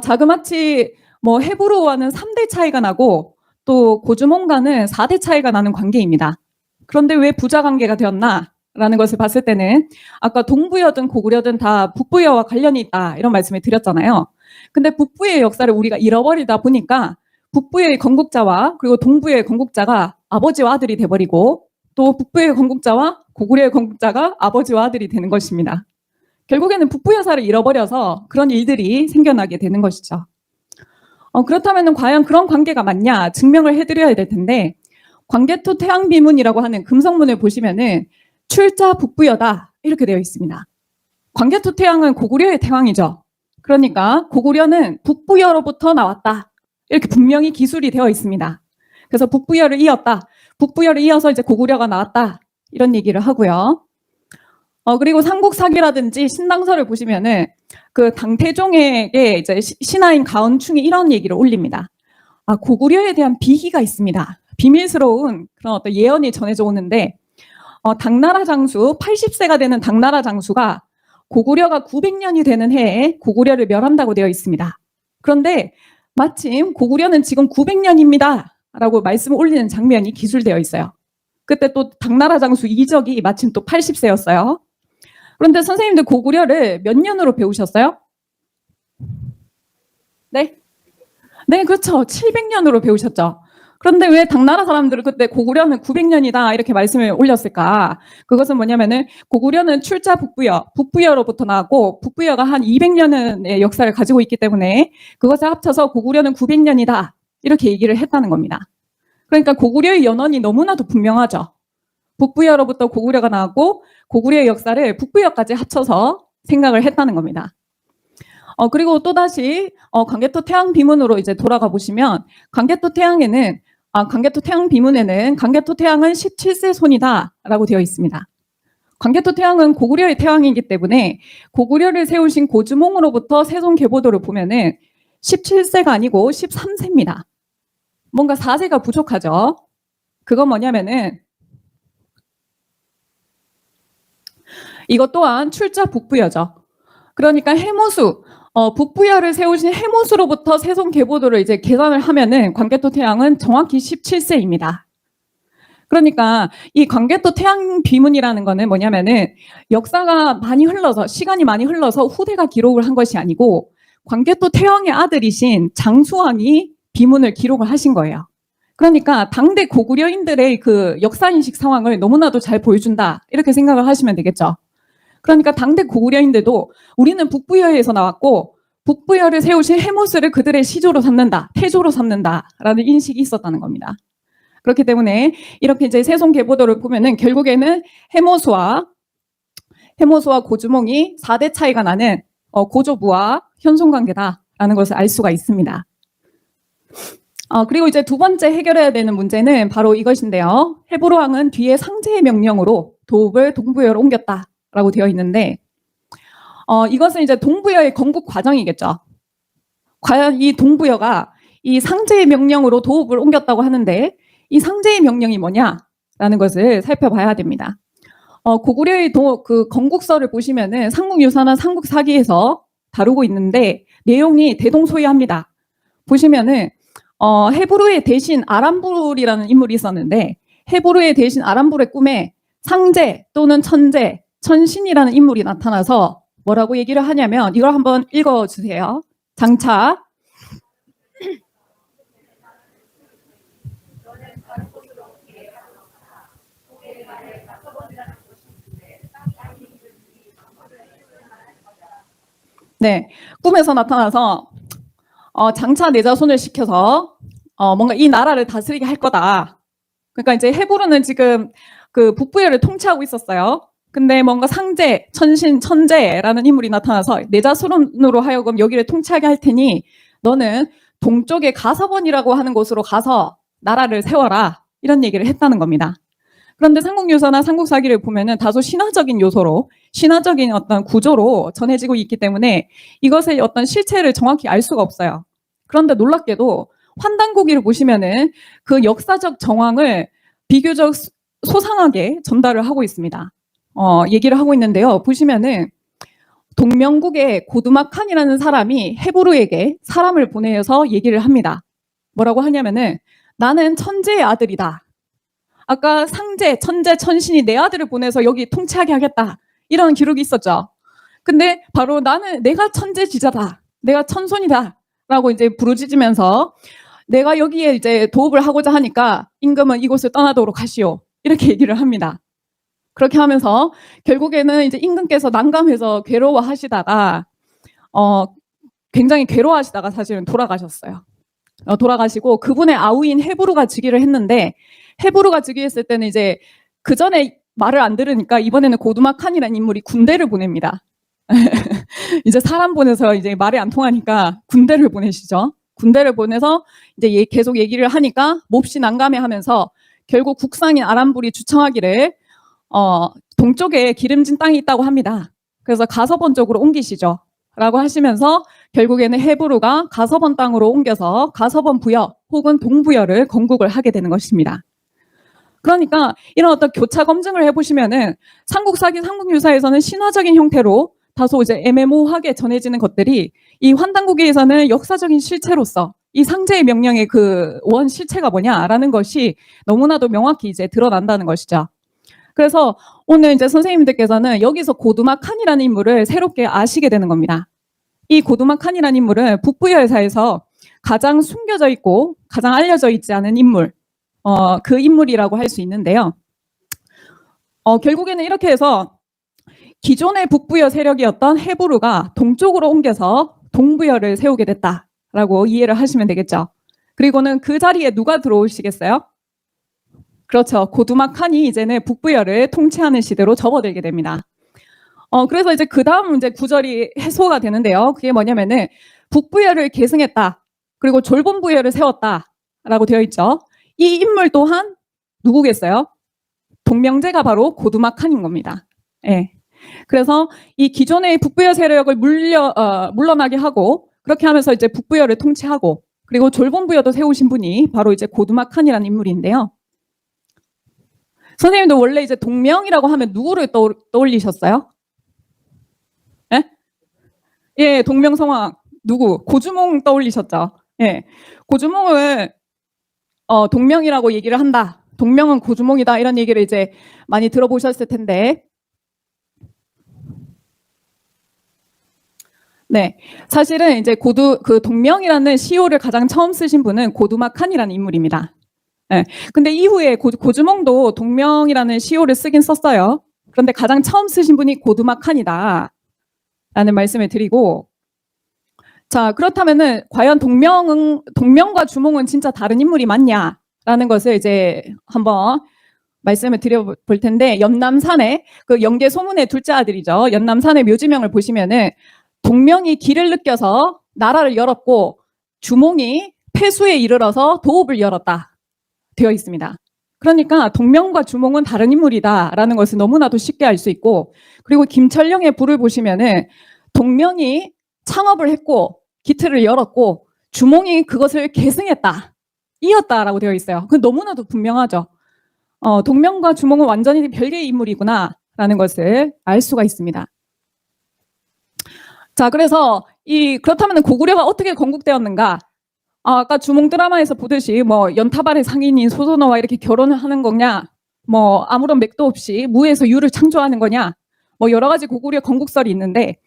자그마치 뭐 해부로와는 3대 차이가 나고 또 고주몽과는 4대 차이가 나는 관계입니다. 그런데 왜 부자 관계가 되었나라는 것을 봤을 때는 아까 동부여든 고구려든 다 북부여와 관련이 있다 이런 말씀을 드렸잖아요. 근데 북부의 역사를 우리가 잃어버리다 보니까 북부의 건국자와 그리고 동부의 건국자가 아버지와 아들이 돼버리고 또 북부의 건국자와 고구려의 건국자가 아버지와 아들이 되는 것입니다. 결국에는 북부 여사를 잃어버려서 그런 일들이 생겨나게 되는 것이죠. 그렇다면 과연 그런 관계가 맞냐 증명을 해드려야 될 텐데 광개토 태양비문이라고 하는 금성문을 보시면은 출자 북부여다 이렇게 되어 있습니다. 광개토 태양은 고구려의 태왕이죠. 그러니까 고구려는 북부여로부터 나왔다 이렇게 분명히 기술이 되어 있습니다. 그래서 북부여를 이었다. 북부여를 이어서 이제 고구려가 나왔다 이런 얘기를 하고요. 그리고 삼국사기라든지 신당서를 보시면은 그 당태종에게 이제 신하인 가은충이 이런 얘기를 올립니다. 고구려에 대한 비희가 있습니다. 비밀스러운 그런 어떤 예언이 전해져 오는데 당나라 장수 80세가 되는 당나라 장수가 고구려가 900년이 되는 해에 고구려를 멸한다고 되어 있습니다. 그런데 마침 고구려는 지금 900년입니다. 라고 말씀을 올리는 장면이 기술되어 있어요. 그때 또 당나라 장수 이적이 마침 또 80세였어요. 그런데 선생님들 고구려를 몇 년으로 배우셨어요? 네? 네, 그렇죠. 700년으로 배우셨죠. 그런데 왜 당나라 사람들은 그때 고구려는 900년이다 이렇게 말씀을 올렸을까? 그것은 뭐냐면은 고구려는 출자 북부여로부터 나왔고 북부여가 한 200년의 역사를 가지고 있기 때문에 그것을 합쳐서 고구려는 900년이다 이렇게 얘기를 했다는 겁니다. 그러니까 고구려의 연원이 너무나도 분명하죠. 북부여로부터 고구려가 나왔고 고구려의 역사를 북부여까지 합쳐서 생각을 했다는 겁니다. 그리고 또다시 광개토 태양 비문으로 이제 돌아가 보시면 광개토 태양 비문에는 광개토 태양은 17세 손이다라고 되어 있습니다. 광개토 태양은 고구려의 태왕이기 때문에 고구려를 세우신 고주몽으로부터 세손 계보도를 보면은 17세가 아니고 13세입니다. 뭔가 4세가 부족하죠. 그건 뭐냐면은 이것 또한 출자 북부여죠. 그러니까 해모수, 북부여를 세우신 해모수로부터 세손 계보도를 이제 계산을 하면은 광개토 태양은 정확히 17세입니다. 그러니까 이 광개토 태양 비문이라는 거는 뭐냐면은 역사가 많이 흘러서 시간이 많이 흘러서 후대가 기록을 한 것이 아니고 광개토 태왕의 아들이신 장수왕이 비문을 기록을 하신 거예요. 그러니까 당대 고구려인들의 그 역사인식 상황을 너무나도 잘 보여준다 이렇게 생각을 하시면 되겠죠. 그러니까 당대 고구려인들도 우리는 북부여에서 나왔고 북부여를 세우신 해모스를 그들의 시조로 삼는다, 태조로 삼는다라는 인식이 있었다는 겁니다. 그렇기 때문에 이렇게 이제 세손 계보도를 보면은 결국에는 해모수와 고주몽이 4대 차이가 나는 고조부와 현손 관계다라는 것을 알 수가 있습니다. 그리고 이제 두 번째 해결해야 되는 문제는 바로 이것인데요. 해부로왕은 뒤에 상제의 명령으로 도읍을 동부여로 옮겼다라고 되어 있는데 이것은 이제 동부여의 건국 과정이겠죠. 과연 이 동부여가 이 상제의 명령으로 도읍을 옮겼다고 하는데 이 상제의 명령이 뭐냐라는 것을 살펴봐야 됩니다. 고구려의 그 건국서를 보시면은 삼국유사나 삼국사기에서 다루고 있는데 내용이 대동소이합니다. 보시면은 해부르의 대신 아람불이라는 인물이 있었는데 해부르의 대신 아람불의 꿈에 상제 또는 천제, 천신이라는 인물이 나타나서 뭐라고 얘기를 하냐면 이걸 한번 읽어주세요. 장차 네, 꿈에서 나타나서 장차 내 자손을 시켜서 뭔가 이 나라를 다스리게 할 거다. 그러니까 이제 헤브루는 지금 그 북부여를 통치하고 있었어요. 근데 뭔가 상제, 천신, 천재라는 인물이 나타나서 내 자손으로 하여금 여기를 통치하게 할 테니 너는 동쪽의 가서번이라고 하는 곳으로 가서 나라를 세워라. 이런 얘기를 했다는 겁니다. 그런데 삼국유서나 삼국사기를 보면은 다소 신화적인 요소로, 신화적인 어떤 구조로 전해지고 있기 때문에 이것의 어떤 실체를 정확히 알 수가 없어요. 그런데 놀랍게도 환단고기를 보시면은 그 역사적 정황을 비교적 소상하게 전달을 하고 있습니다. 얘기를 하고 있는데요. 보시면은 동명국의 고두마칸이라는 사람이 헤브루에게 사람을 보내서 얘기를 합니다. 뭐라고 하냐면은 나는 천재의 아들이다. 아까 상제, 천재, 천신이 내 아들을 보내서 여기 통치하게 하겠다. 이런 기록이 있었죠. 근데 바로 나는 내가 천재지자다. 내가 천손이다. 라고 이제 부르짖으면서 내가 여기에 이제 도읍을 하고자 하니까 임금은 이곳을 떠나도록 하시오. 이렇게 얘기를 합니다. 그렇게 하면서 결국에는 이제 임금께서 난감해서 괴로워하시다가 굉장히 괴로워하시다가 사실은 돌아가셨어요. 돌아가시고 그분의 아우인 헤브루가 즉위를 했는데 헤브루가 즉위했을 때는 이제 그 전에 말을 안 들으니까 이번에는 고두마칸이라는 인물이 군대를 보냅니다. 이제 사람 보내서 이제 말이 안 통하니까 군대를 보내시죠. 군대를 보내서 이제 계속 얘기를 하니까 몹시 난감해하면서 결국 국상인 아람불이 주청하기를 동쪽에 기름진 땅이 있다고 합니다. 그래서 가서번 쪽으로 옮기시죠. 라고 하시면서 결국에는 헤브루가 가서번 땅으로 옮겨서 가서번 부여 혹은 동부여를 건국을 하게 되는 것입니다. 그러니까 이런 어떤 교차 검증을 해보시면은 삼국사기, 삼국유사에서는 신화적인 형태로 다소 이제 애매모호하게 전해지는 것들이 이 환단고기에서는 역사적인 실체로서 이 상제의 명령의 그 원 실체가 뭐냐라는 것이 너무나도 명확히 이제 드러난다는 것이죠. 그래서 오늘 이제 선생님들께서는 여기서 고두마칸이라는 인물을 새롭게 아시게 되는 겁니다. 이 고두마칸이라는 인물은 북부여사에서 가장 숨겨져 있고 가장 알려져 있지 않은 인물, 그 인물이라고 할 수 있는데요. 결국에는 이렇게 해서 기존의 북부여 세력이었던 헤브루가 동쪽으로 옮겨서 동부여를 세우게 됐다라고 이해를 하시면 되겠죠. 그리고는 그 자리에 누가 들어오시겠어요? 그렇죠. 고두마칸이 이제는 북부여를 통치하는 시대로 접어들게 됩니다. 그래서 이제 그 다음 이제 구절이 해소가 되는데요. 그게 뭐냐면은 북부여를 계승했다. 그리고 졸본부여를 세웠다라고 되어 있죠. 이 인물 또한 누구겠어요? 동명제가 바로 고두마칸인 겁니다. 예. 그래서 이 기존의 북부여 세력을 물러나게 하고 그렇게 하면서 이제 북부여를 통치하고 그리고 졸본부여도 세우신 분이 바로 이제 고두마칸이라는 인물인데요. 선생님도 원래 이제 동명이라고 하면 누구를 떠올리셨어요? 예? 예, 동명성왕 누구? 고주몽 떠올리셨죠? 예. 고주몽을 동명이라고 얘기를 한다. 동명은 고주몽이다. 이런 얘기를 이제 많이 들어보셨을 텐데. 네. 사실은 이제 그 동명이라는 시호를 가장 처음 쓰신 분은 고두마칸이라는 인물입니다. 네. 근데 이후에 고주몽도 동명이라는 시호를 쓰긴 썼어요. 그런데 가장 처음 쓰신 분이 고두마칸이다. 라는 말씀을 드리고, 자, 그렇다면은 과연 동명과 주몽은 진짜 다른 인물이 맞냐? 라는 것을 이제 한번 말씀을 드려볼 텐데, 연남산의 그 영계 소문의 둘째 아들이죠. 연남산의 묘지명을 보시면은 동명이 길을 느껴서 나라를 열었고, 주몽이 폐수에 이르러서 도읍을 열었다. 되어 있습니다. 그러니까 동명과 주몽은 다른 인물이다라는 것을 너무나도 쉽게 알 수 있고, 그리고 김철령의 부를 보시면은 동명이 창업을 했고 기틀을 열었고 주몽이 그것을 계승했다, 이었다라고 되어 있어요. 그 너무나도 분명하죠. 동명과 주몽은 완전히 별개의 인물이구나라는 것을 알 수가 있습니다. 자, 그래서 그렇다면 고구려가 어떻게 건국되었는가? 아까 주몽 드라마에서 보듯이 뭐 연타발의 상인인 소선호와 이렇게 결혼을 하는 거냐, 뭐 아무런 맥도 없이 무에서 유를 창조하는 거냐, 뭐 여러 가지 고구려 건국설이 있는데,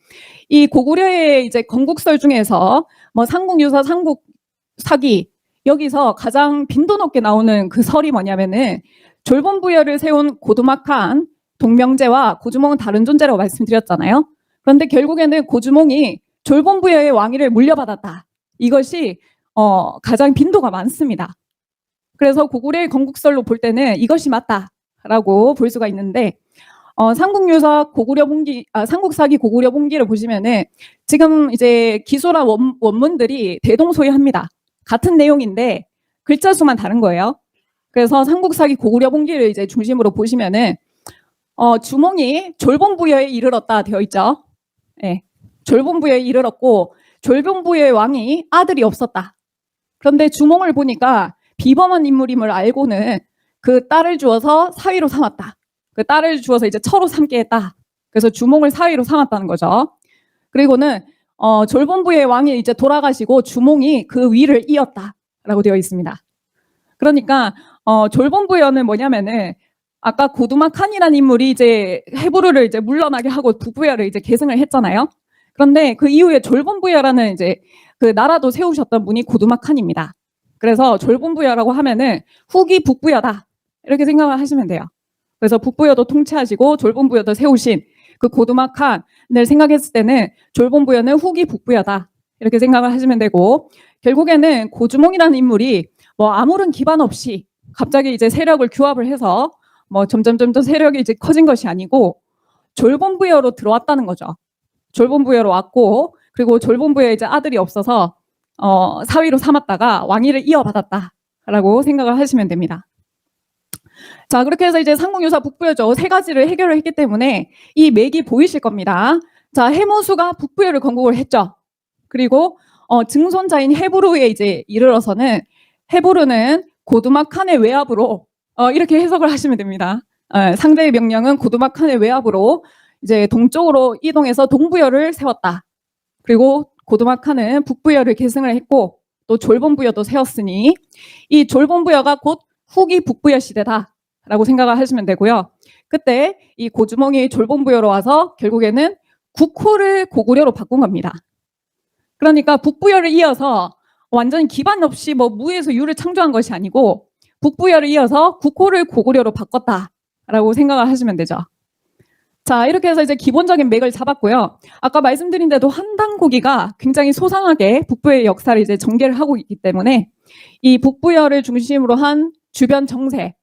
이 고구려의 이제 건국설 중에서 뭐 삼국유사, 삼국사기 여기서 가장 빈도 높게 나오는 그 설이 뭐냐면은 졸본부여를 세운 고두마칸, 동명제와 고주몽은 다른 존재라고 말씀드렸잖아요. 그런데 결국에는 고주몽이 졸본부여의 왕위를 물려받았다. 이것이 가장 빈도가 많습니다. 그래서 고구려의 건국설로 볼 때는 이것이 맞다라고 볼 수가 있는데 삼국유사 삼국사기 고구려 본기를 보시면은 지금 이제 기소라 원문들이 대동소이합니다. 같은 내용인데 글자 수만 다른 거예요. 그래서 삼국사기 고구려 본기를 이제 중심으로 보시면은 주몽이 졸본부여에 이르렀다 되어 있죠. 네. 졸본부여에 이르렀고 졸본부여의 왕이 아들이 없었다. 그런데 주몽을 보니까 비범한 인물임을 알고는 그 딸을 주어서 사위로 삼았다. 그 딸을 주어서 이제 처로 삼게 했다. 그래서 주몽을 사위로 삼았다는 거죠. 그리고는 졸본부의 왕이 이제 돌아가시고 주몽이 그 위를 이었다라고 되어 있습니다. 그러니까 졸본부여는 뭐냐면은 아까 고두막한이라는 인물이 이제 헤브르를 이제 물러나게 하고 북부여를 이제 계승을 했잖아요. 그런데 그 이후에 졸본부여라는 이제 그 나라도 세우셨던 분이 고두막한입니다. 그래서 졸본부여라고 하면은 후기 북부여다 이렇게 생각을 하시면 돼요. 그래서 북부여도 통치하시고 졸본부여도 세우신 그 고두막한을 생각했을 때는 졸본부여는 후기 북부여다 이렇게 생각을 하시면 되고, 결국에는 고주몽이라는 인물이 뭐 아무런 기반 없이 갑자기 이제 세력을 규합을 해서 뭐 점점 세력이 이제 커진 것이 아니고 졸본부여로 들어왔다는 거죠. 졸본부여로 왔고, 그리고 졸본부여에 이제 아들이 없어서 사위로 삼았다가 왕위를 이어받았다라고 생각을 하시면 됩니다. 자, 그렇게 해서 이제 삼국유사 북부여죠. 세 가지를 해결을 했기 때문에 이 맥이 보이실 겁니다. 자, 해모수가 북부여를 건국을 했죠. 그리고 증손자인 헤브르에 이제 이르러서는 헤브르는 고두막한의 외압으로 이렇게 해석을 하시면 됩니다. 상대의 명령은 고두막한의 외압으로 이제 동쪽으로 이동해서 동부여를 세웠다. 그리고 고두막한은 북부여를 계승을 했고 또 졸본부여도 세웠으니 이 졸본부여가 곧 후기 북부여 시대다라고 생각을 하시면 되고요. 그때 이 고주몽이 졸본부여로 와서 결국에는 국호를 고구려로 바꾼 겁니다. 그러니까 북부여를 이어서 완전히 기반 없이 뭐 무에서 유를 창조한 것이 아니고 북부여를 이어서 국호를 고구려로 바꿨다라고 생각을 하시면 되죠. 자, 이렇게 해서 이제 기본적인 맥을 잡았고요. 아까 말씀드린 대로 한당고기가 굉장히 소상하게 북부의 역사를 이제 전개를 하고 있기 때문에 이 북부여를 중심으로 한 주변 정세,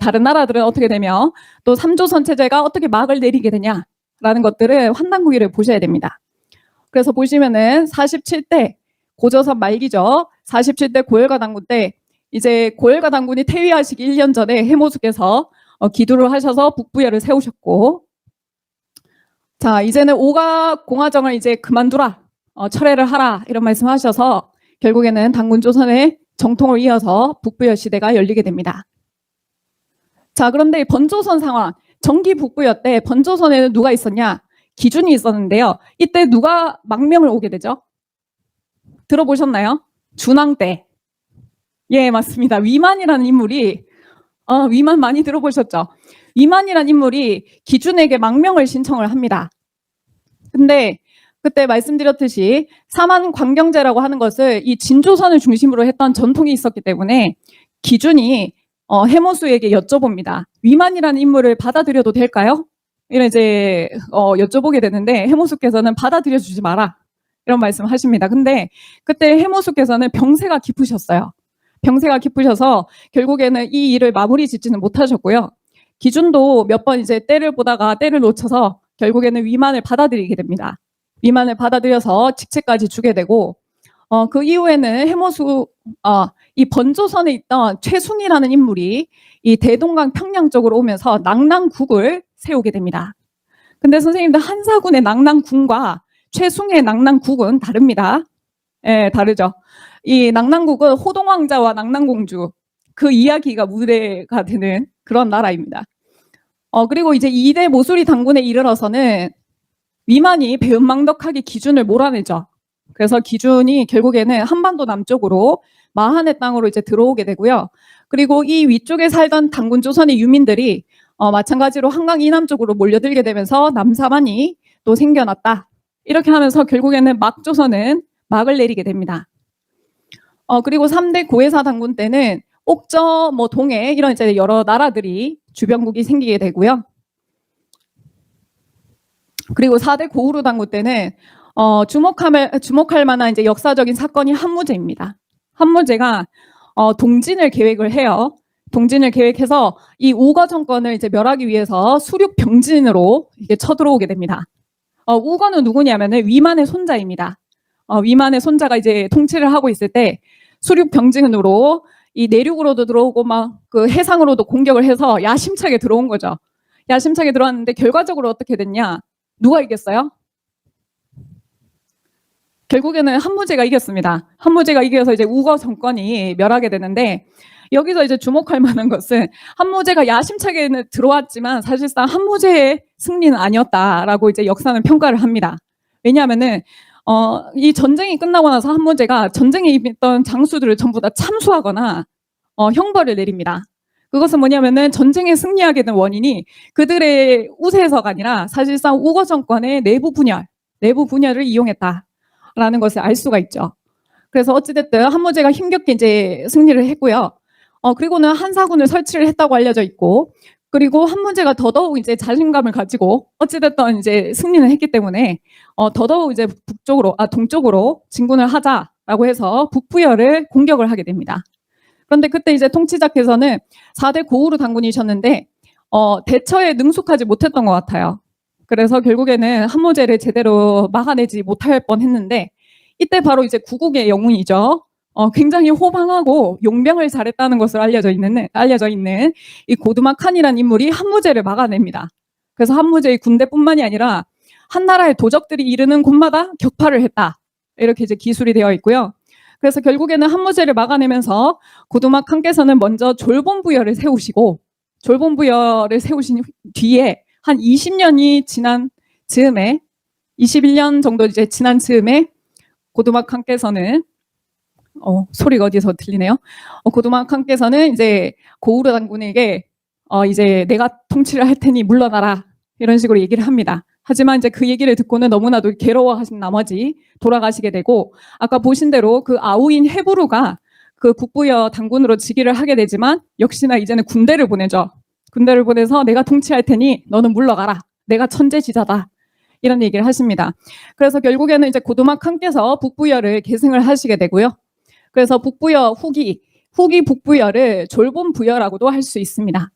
다른 나라들은 어떻게 되며 또 삼조선 체제가 어떻게 막을 내리게 되냐라는 것들을 한당고기를 보셔야 됩니다. 그래서 보시면은 47대 고조선 말기죠. 47대 고열가 당군 때 이제 고열가 당군이 퇴위하시기 1년 전에 해모수께서 기두를 하셔서 북부여를 세우셨고, 자, 이제는 오가 공화정을 이제 그만두라, 철회를 하라 이런 말씀하셔서 결국에는 당군 조선의 정통을 이어서 북부여 시대가 열리게 됩니다. 자, 그런데 번조선 상황, 정기 북부여 때 번조선에는 누가 있었냐? 기준이 있었는데요. 이때 누가 망명을 오게 되죠? 들어보셨나요? 준왕 때. 예, 맞습니다. 위만이라는 인물이 위만 많이 들어보셨죠? 위만이라는 인물이 기준에게 망명을 신청을 합니다. 근데 그때 말씀드렸듯이 사만 광경제라고 하는 것을 이 진조선을 중심으로 했던 전통이 있었기 때문에 기준이 해모수에게 여쭤봅니다. 위만이라는 인물을 받아들여도 될까요? 이런 이제 여쭤보게 되는데 해모수께서는 받아들여 주지 마라 이런 말씀하십니다. 근데 그때 해모수께서는 병세가 깊으셨어요. 병세가 깊으셔서 결국에는 이 일을 마무리 짓지는 못하셨고요. 기준도 몇 번 이제 때를 보다가 때를 놓쳐서 결국에는 위만을 받아들이게 됩니다. 위만을 받아들여서 직책까지 주게 되고, 그 이후에는 해모수, 이 번조선에 있던 최숭이라는 인물이 이 대동강 평양 쪽으로 오면서 낭랑국을 세우게 됩니다. 근데 선생님들 한사군의 낭랑군과 최숭의 낭랑국은 다릅니다. 예, 다르죠. 이 낭랑국은 호동왕자와 낭랑공주 그 이야기가 무대가 되는 그런 나라입니다. 그리고 이제 2대 모수리 당군에 이르러서는 위만이 배은망덕하게 기준을 몰아내죠. 그래서 기준이 결국에는 한반도 남쪽으로 마한의 땅으로 이제 들어오게 되고요. 그리고 이 위쪽에 살던 당군 조선의 유민들이 마찬가지로 한강 이남 쪽으로 몰려들게 되면서 남사만이 또 생겨났다. 이렇게 하면서 결국에는 막조선은 막을 내리게 됩니다. 그리고 3대 고해사 당군 때는 옥저, 뭐 동해 이런 이제 여러 나라들이 주변국이 생기게 되고요. 그리고 4대 고우루 당군 때는 주목할 만한 이제 역사적인 사건이 한무제입니다. 한무제가 동진을 계획을 해요. 동진을 계획해서 이 우거 정권을 이제 멸하기 위해서 수륙 병진으로 이게 쳐들어오게 됩니다. 우거는 누구냐면은 위만의 손자입니다. 위만의 손자가 이제 통치를 하고 있을 때 수륙 병진으로 이 내륙으로도 들어오고 막 그 해상으로도 공격을 해서 야심차게 들어온 거죠. 야심차게 들어왔는데 결과적으로 어떻게 됐냐? 누가 이겼어요? 결국에는 한무제가 이겼습니다. 한무제가 이겨서 이제 우거 정권이 멸하게 되는데 여기서 이제 주목할 만한 것은 한무제가 야심차게 들어왔지만 사실상 한무제의 승리는 아니었다라고 이제 역사는 평가를 합니다. 왜냐하면은 이 전쟁이 끝나고 나서 한무제가 전쟁에 임했던 장수들을 전부 다 참수하거나 형벌을 내립니다. 그것은 뭐냐면은 전쟁에 승리하게 된 원인이 그들의 우세서가 아니라 사실상 우거 정권의 내부 분열을 이용했다라는 것을 알 수가 있죠. 그래서 어찌됐든 한무제가 힘겹게 이제 승리를 했고요. 그리고는 한사군을 설치를 했다고 알려져 있고, 그리고 한무제가 더더욱 이제 자신감을 가지고 어찌됐든 이제 승리는 했기 때문에 더더욱 이제 동쪽으로 진군을 하자라고 해서 북부여를 공격을 하게 됩니다. 그런데 그때 이제 통치자께서는 4대 고우르 당군이셨는데 대처에 능숙하지 못했던 것 같아요. 그래서 결국에는 한무제를 제대로 막아내지 못할 뻔했는데 이때 바로 이제 구국의 영웅이죠. 굉장히 호방하고 용병을 잘했다는 것으로 알려져 있는 이 고두막 칸이라는 인물이 한무제를 막아냅니다. 그래서 한무제의 군대뿐만이 아니라 한 나라의 도적들이 이르는 곳마다 격파를 했다. 이렇게 이제 기술이 되어 있고요. 그래서 결국에는 한무제를 막아내면서 고두막 칸께서는 먼저 졸본부여를 세우시고 졸본부여를 세우신 뒤에 한 20년이 지난 즈음에 21년 정도 이제 지난 즈음에 고두막 칸께서는 소리가 어디서 들리네요. 고두막 칸께서는 이제 고우르 당군에게 이제 내가 통치를 할 테니 물러나라 이런 식으로 얘기를 합니다. 하지만 이제 그 얘기를 듣고는 너무나도 괴로워하신 나머지 돌아가시게 되고 아까 보신 대로 그 아우인 헤부르가 그 북부여 당군으로 즉위를 하게 되지만 역시나 이제는 군대를 보내죠. 군대를 보내서 내가 통치할 테니 너는 물러가라. 내가 천재지자다. 이런 얘기를 하십니다. 그래서 결국에는 이제 고두막 칸께서 북부여를 계승을 하시게 되고요. 그래서 북부여 후기 북부여를 졸본부여라고도 할 수 있습니다.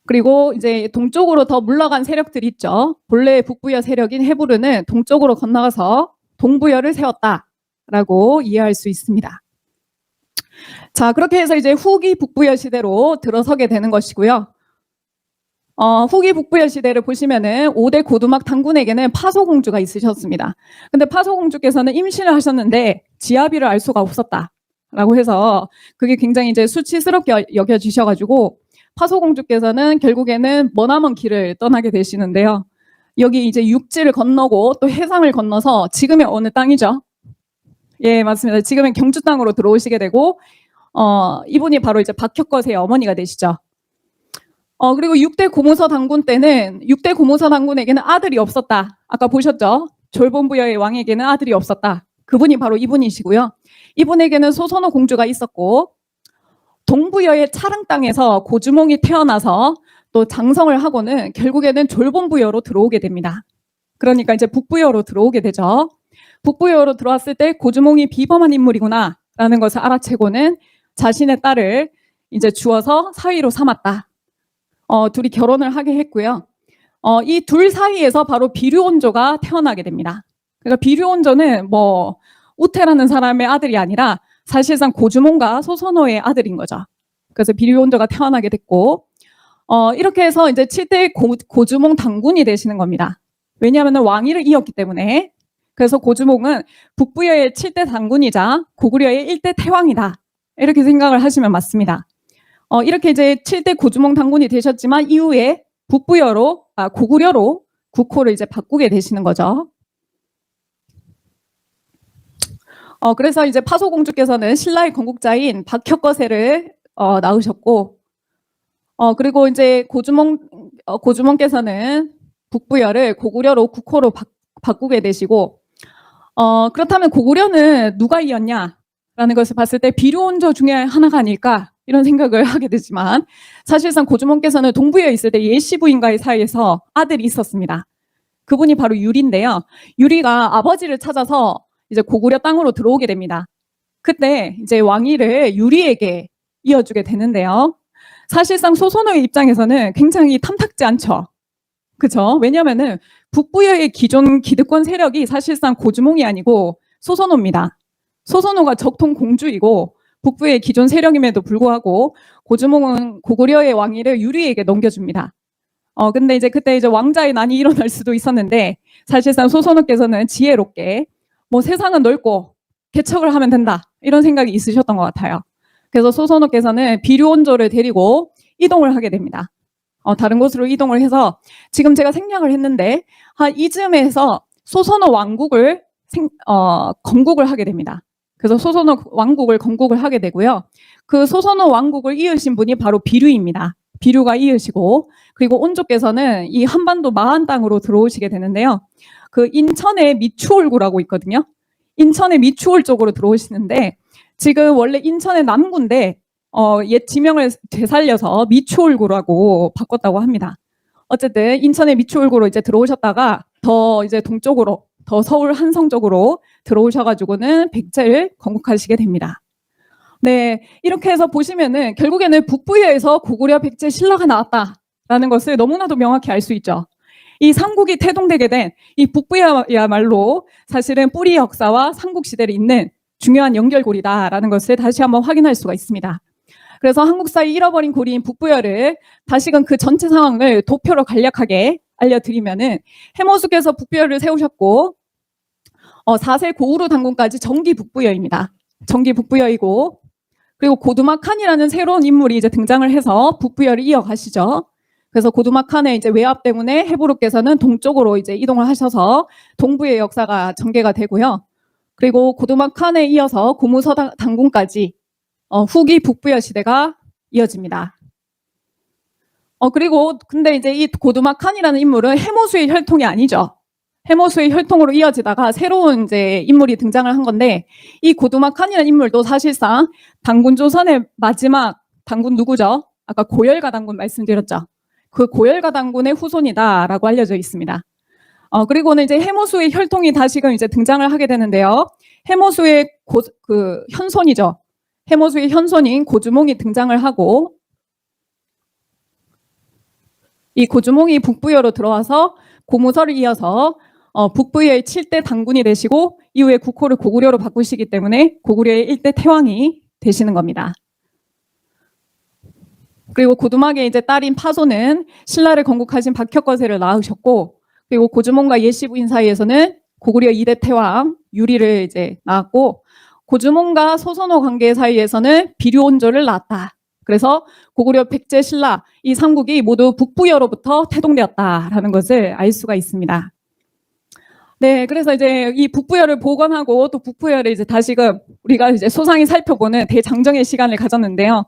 그리고 이제 동쪽으로 더 물러간 세력들이 있죠. 본래 북부여 세력인 헤부르는 동쪽으로 건너가서 동부여를 세웠다라고 이해할 수 있습니다. 자, 그렇게 해서 이제 후기 북부여 시대로 들어서게 되는 것이고요. 후기 북부여 시대를 보시면은 5대 고두막 당군에게는 파소공주가 있으셨습니다. 근데 파소공주께서는 임신을 하셨는데 지아비를 알 수가 없었다라고 해서 그게 굉장히 이제 수치스럽게 여겨지셔가지고 파소공주께서는 결국에는 머나먼 길을 떠나게 되시는데요. 여기 이제 육지를 건너고 또 해상을 건너서 지금의 어느 땅이죠? 예, 맞습니다. 지금의 경주 땅으로 들어오시게 되고 이분이 바로 이제 박혁거세의 어머니가 되시죠. 그리고 6대 고모서 당군 때는 6대 고모서 당군에게는 아들이 없었다. 아까 보셨죠? 졸본부여의 왕에게는 아들이 없었다. 그분이 바로 이분이시고요. 이분에게는 소선호 공주가 있었고 동부여의 차릉 땅에서 고주몽이 태어나서 또 장성을 하고는 결국에는 졸본부여로 들어오게 됩니다. 그러니까 이제 북부여로 들어오게 되죠. 북부여로 들어왔을 때 고주몽이 비범한 인물이구나 라는 것을 알아채고는 자신의 딸을 이제 주어서 사위로 삼았다. 둘이 결혼을 하게 했고요. 이 둘 사이에서 바로 비류온조가 태어나게 됩니다. 그러니까 비류온조는 뭐 우태라는 사람의 아들이 아니라 사실상 고주몽과 소선호의 아들인 거죠. 그래서 비류온조가 태어나게 됐고 이렇게 해서 이제 7대 고주몽 당군이 되시는 겁니다. 왜냐하면 왕위를 이었기 때문에. 그래서 고주몽은 북부여의 7대 당군이자 고구려의 1대 태왕이다. 이렇게 생각을 하시면 맞습니다. 이렇게 이제 7대 고주몽 당군이 되셨지만 이후에 고구려로 국호를 이제 바꾸게 되시는 거죠. 그래서 이제 파소공주께서는 신라의 건국자인 박혁거세를 낳으셨고, 그리고 이제 고주몽께서는 북부여를 고구려로 국호로 바꾸게 되시고, 그렇다면 고구려는 누가 이었냐라는 것을 봤을 때 비류온조 중에 하나가 아닐까 이런 생각을 하게 되지만 사실상 고주몽께서는 동부여에 있을 때 예시 부인과의 사이에서 아들이 있었습니다. 그분이 바로 유리인데요. 유리가 아버지를 찾아서 이제 고구려 땅으로 들어오게 됩니다. 그때 이제 왕위를 유리에게 이어주게 되는데요. 사실상 소선호의 입장에서는 굉장히 탐탁지 않죠. 그죠? 왜냐면은 북부여의 기존 기득권 세력이 사실상 고주몽이 아니고 소선호입니다. 소선호가 적통 공주이고 북부의 기존 세력임에도 불구하고 고주몽은 고구려의 왕위를 유리에게 넘겨줍니다. 근데 이제 그때 이제 왕자의 난이 일어날 수도 있었는데 사실상 소선호께서는 지혜롭게 뭐 세상은 넓고 개척을 하면 된다 이런 생각이 있으셨던 것 같아요. 그래서 소선호께서는 비류온조를 데리고 이동을 하게 됩니다. 다른 곳으로 이동을 해서 지금 제가 생략을 했는데 이쯤에서 소선호 왕국을 건국을 하게 됩니다. 그래서 소선호 왕국을 건국을 하게 되고요. 그 소선호 왕국을 이으신 분이 바로 비류입니다. 비류가 이으시고 그리고 온조께서는 이 한반도 마한 땅으로 들어오시게 되는데요. 그 인천의 미추홀구라고 있거든요. 인천의 미추홀 쪽으로 들어오시는데 지금 원래 인천의 남구인데 옛 지명을 되살려서 미추홀구라고 바꿨다고 합니다. 어쨌든 인천의 미추홀구로 이제 들어오셨다가 더 이제 동쪽으로 더 서울 한성 쪽으로 들어오셔가지고는 백제를 건국하시게 됩니다. 네, 이렇게 해서 보시면은 결국에는 북부여에서 고구려 백제 신라가 나왔다라는 것을 너무나도 명확히 알 수 있죠. 이 삼국이 태동되게 된 이 북부여야말로 사실은 뿌리 역사와 삼국시대를 잇는 중요한 연결고리다라는 것을 다시 한번 확인할 수가 있습니다. 그래서 한국사의 잃어버린 고리인 북부여를 다시금 그 전체 상황을 도표로 간략하게 알려드리면은 해모수께서 북부여를 세우셨고 4세 고우루 당군까지 정기 북부여입니다. 정기 북부여이고 그리고 고두막한이라는 새로운 인물이 이제 등장을 해서 북부여를 이어가시죠. 그래서 고두막한의 이제 외압 때문에 해부르께서는 동쪽으로 이제 이동을 하셔서 동부의 역사가 전개가 되고요. 그리고 고두막한에 이어서 고무서 당군까지 후기 북부여 시대가 이어집니다. 그리고 근데 이제 이 고두막한이라는 인물은 해모수의 혈통이 아니죠. 해모수의 혈통으로 이어지다가 새로운 이제 인물이 등장을 한 건데 이 고두막한이라는 인물도 사실상 당군조선의 마지막 당군 누구죠? 아까 고열가 당군 말씀드렸죠. 그 고열가 당군의 후손이다라고 알려져 있습니다. 그리고는 이제 해모수의 혈통이 다시금 이제 등장을 하게 되는데요. 해모수의 그 현손이죠. 해모수의 현손인 고주몽이 등장을 하고 이 고주몽이 북부여로 들어와서 고무서를 이어서 북부여의 7대 당군이 되시고 이후에 국호를 고구려로 바꾸시기 때문에 고구려의 1대 태왕이 되시는 겁니다. 그리고 고두막의 이제 딸인 파소는 신라를 건국하신 박혁거세를 낳으셨고 그리고 고주몽과 예시 부인 사이에서는 고구려 2대 태왕 유리를 이제 낳았고 고주몽과 소선호 관계 사이에서는 비류온조를 낳았다. 그래서 고구려 백제 신라 이 삼국이 모두 북부여로부터 태동되었다라는 것을 알 수가 있습니다. 네, 그래서 이제 이 북부여를 복원하고 또 북부여를 이제 다시금 우리가 이제 소상히 살펴보는 대장정의 시간을 가졌는데요.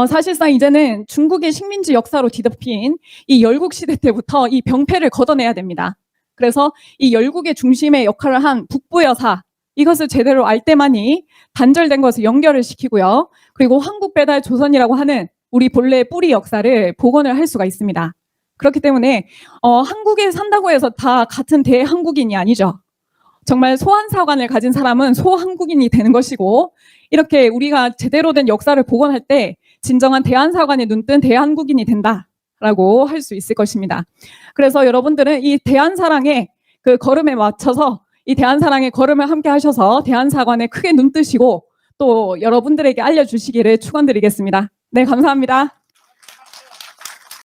사실상 이제는 중국의 식민지 역사로 뒤덮인 이 열국 시대 때부터 이 병폐를 걷어내야 됩니다. 그래서 이 열국의 중심의 역할을 한 북부여사 이것을 제대로 알 때만이 단절된 것을 연결을 시키고요. 그리고 한국배달 조선이라고 하는 우리 본래의 뿌리 역사를 복원을 할 수가 있습니다. 그렇기 때문에 한국에 산다고 해서 다 같은 대한국인이 아니죠. 정말 소한사관을 가진 사람은 소한국인이 되는 것이고 이렇게 우리가 제대로 된 역사를 복원할 때 진정한 대한사관에 눈뜬 대한국인이 된다라고 할 수 있을 것입니다. 그래서 여러분들은 이 대한사랑의 그 걸음에 맞춰서 이 대한사랑의 걸음을 함께 하셔서 대한사관에 크게 눈뜨시고 또 여러분들에게 알려주시기를 축원드리겠습니다. 네, 감사합니다.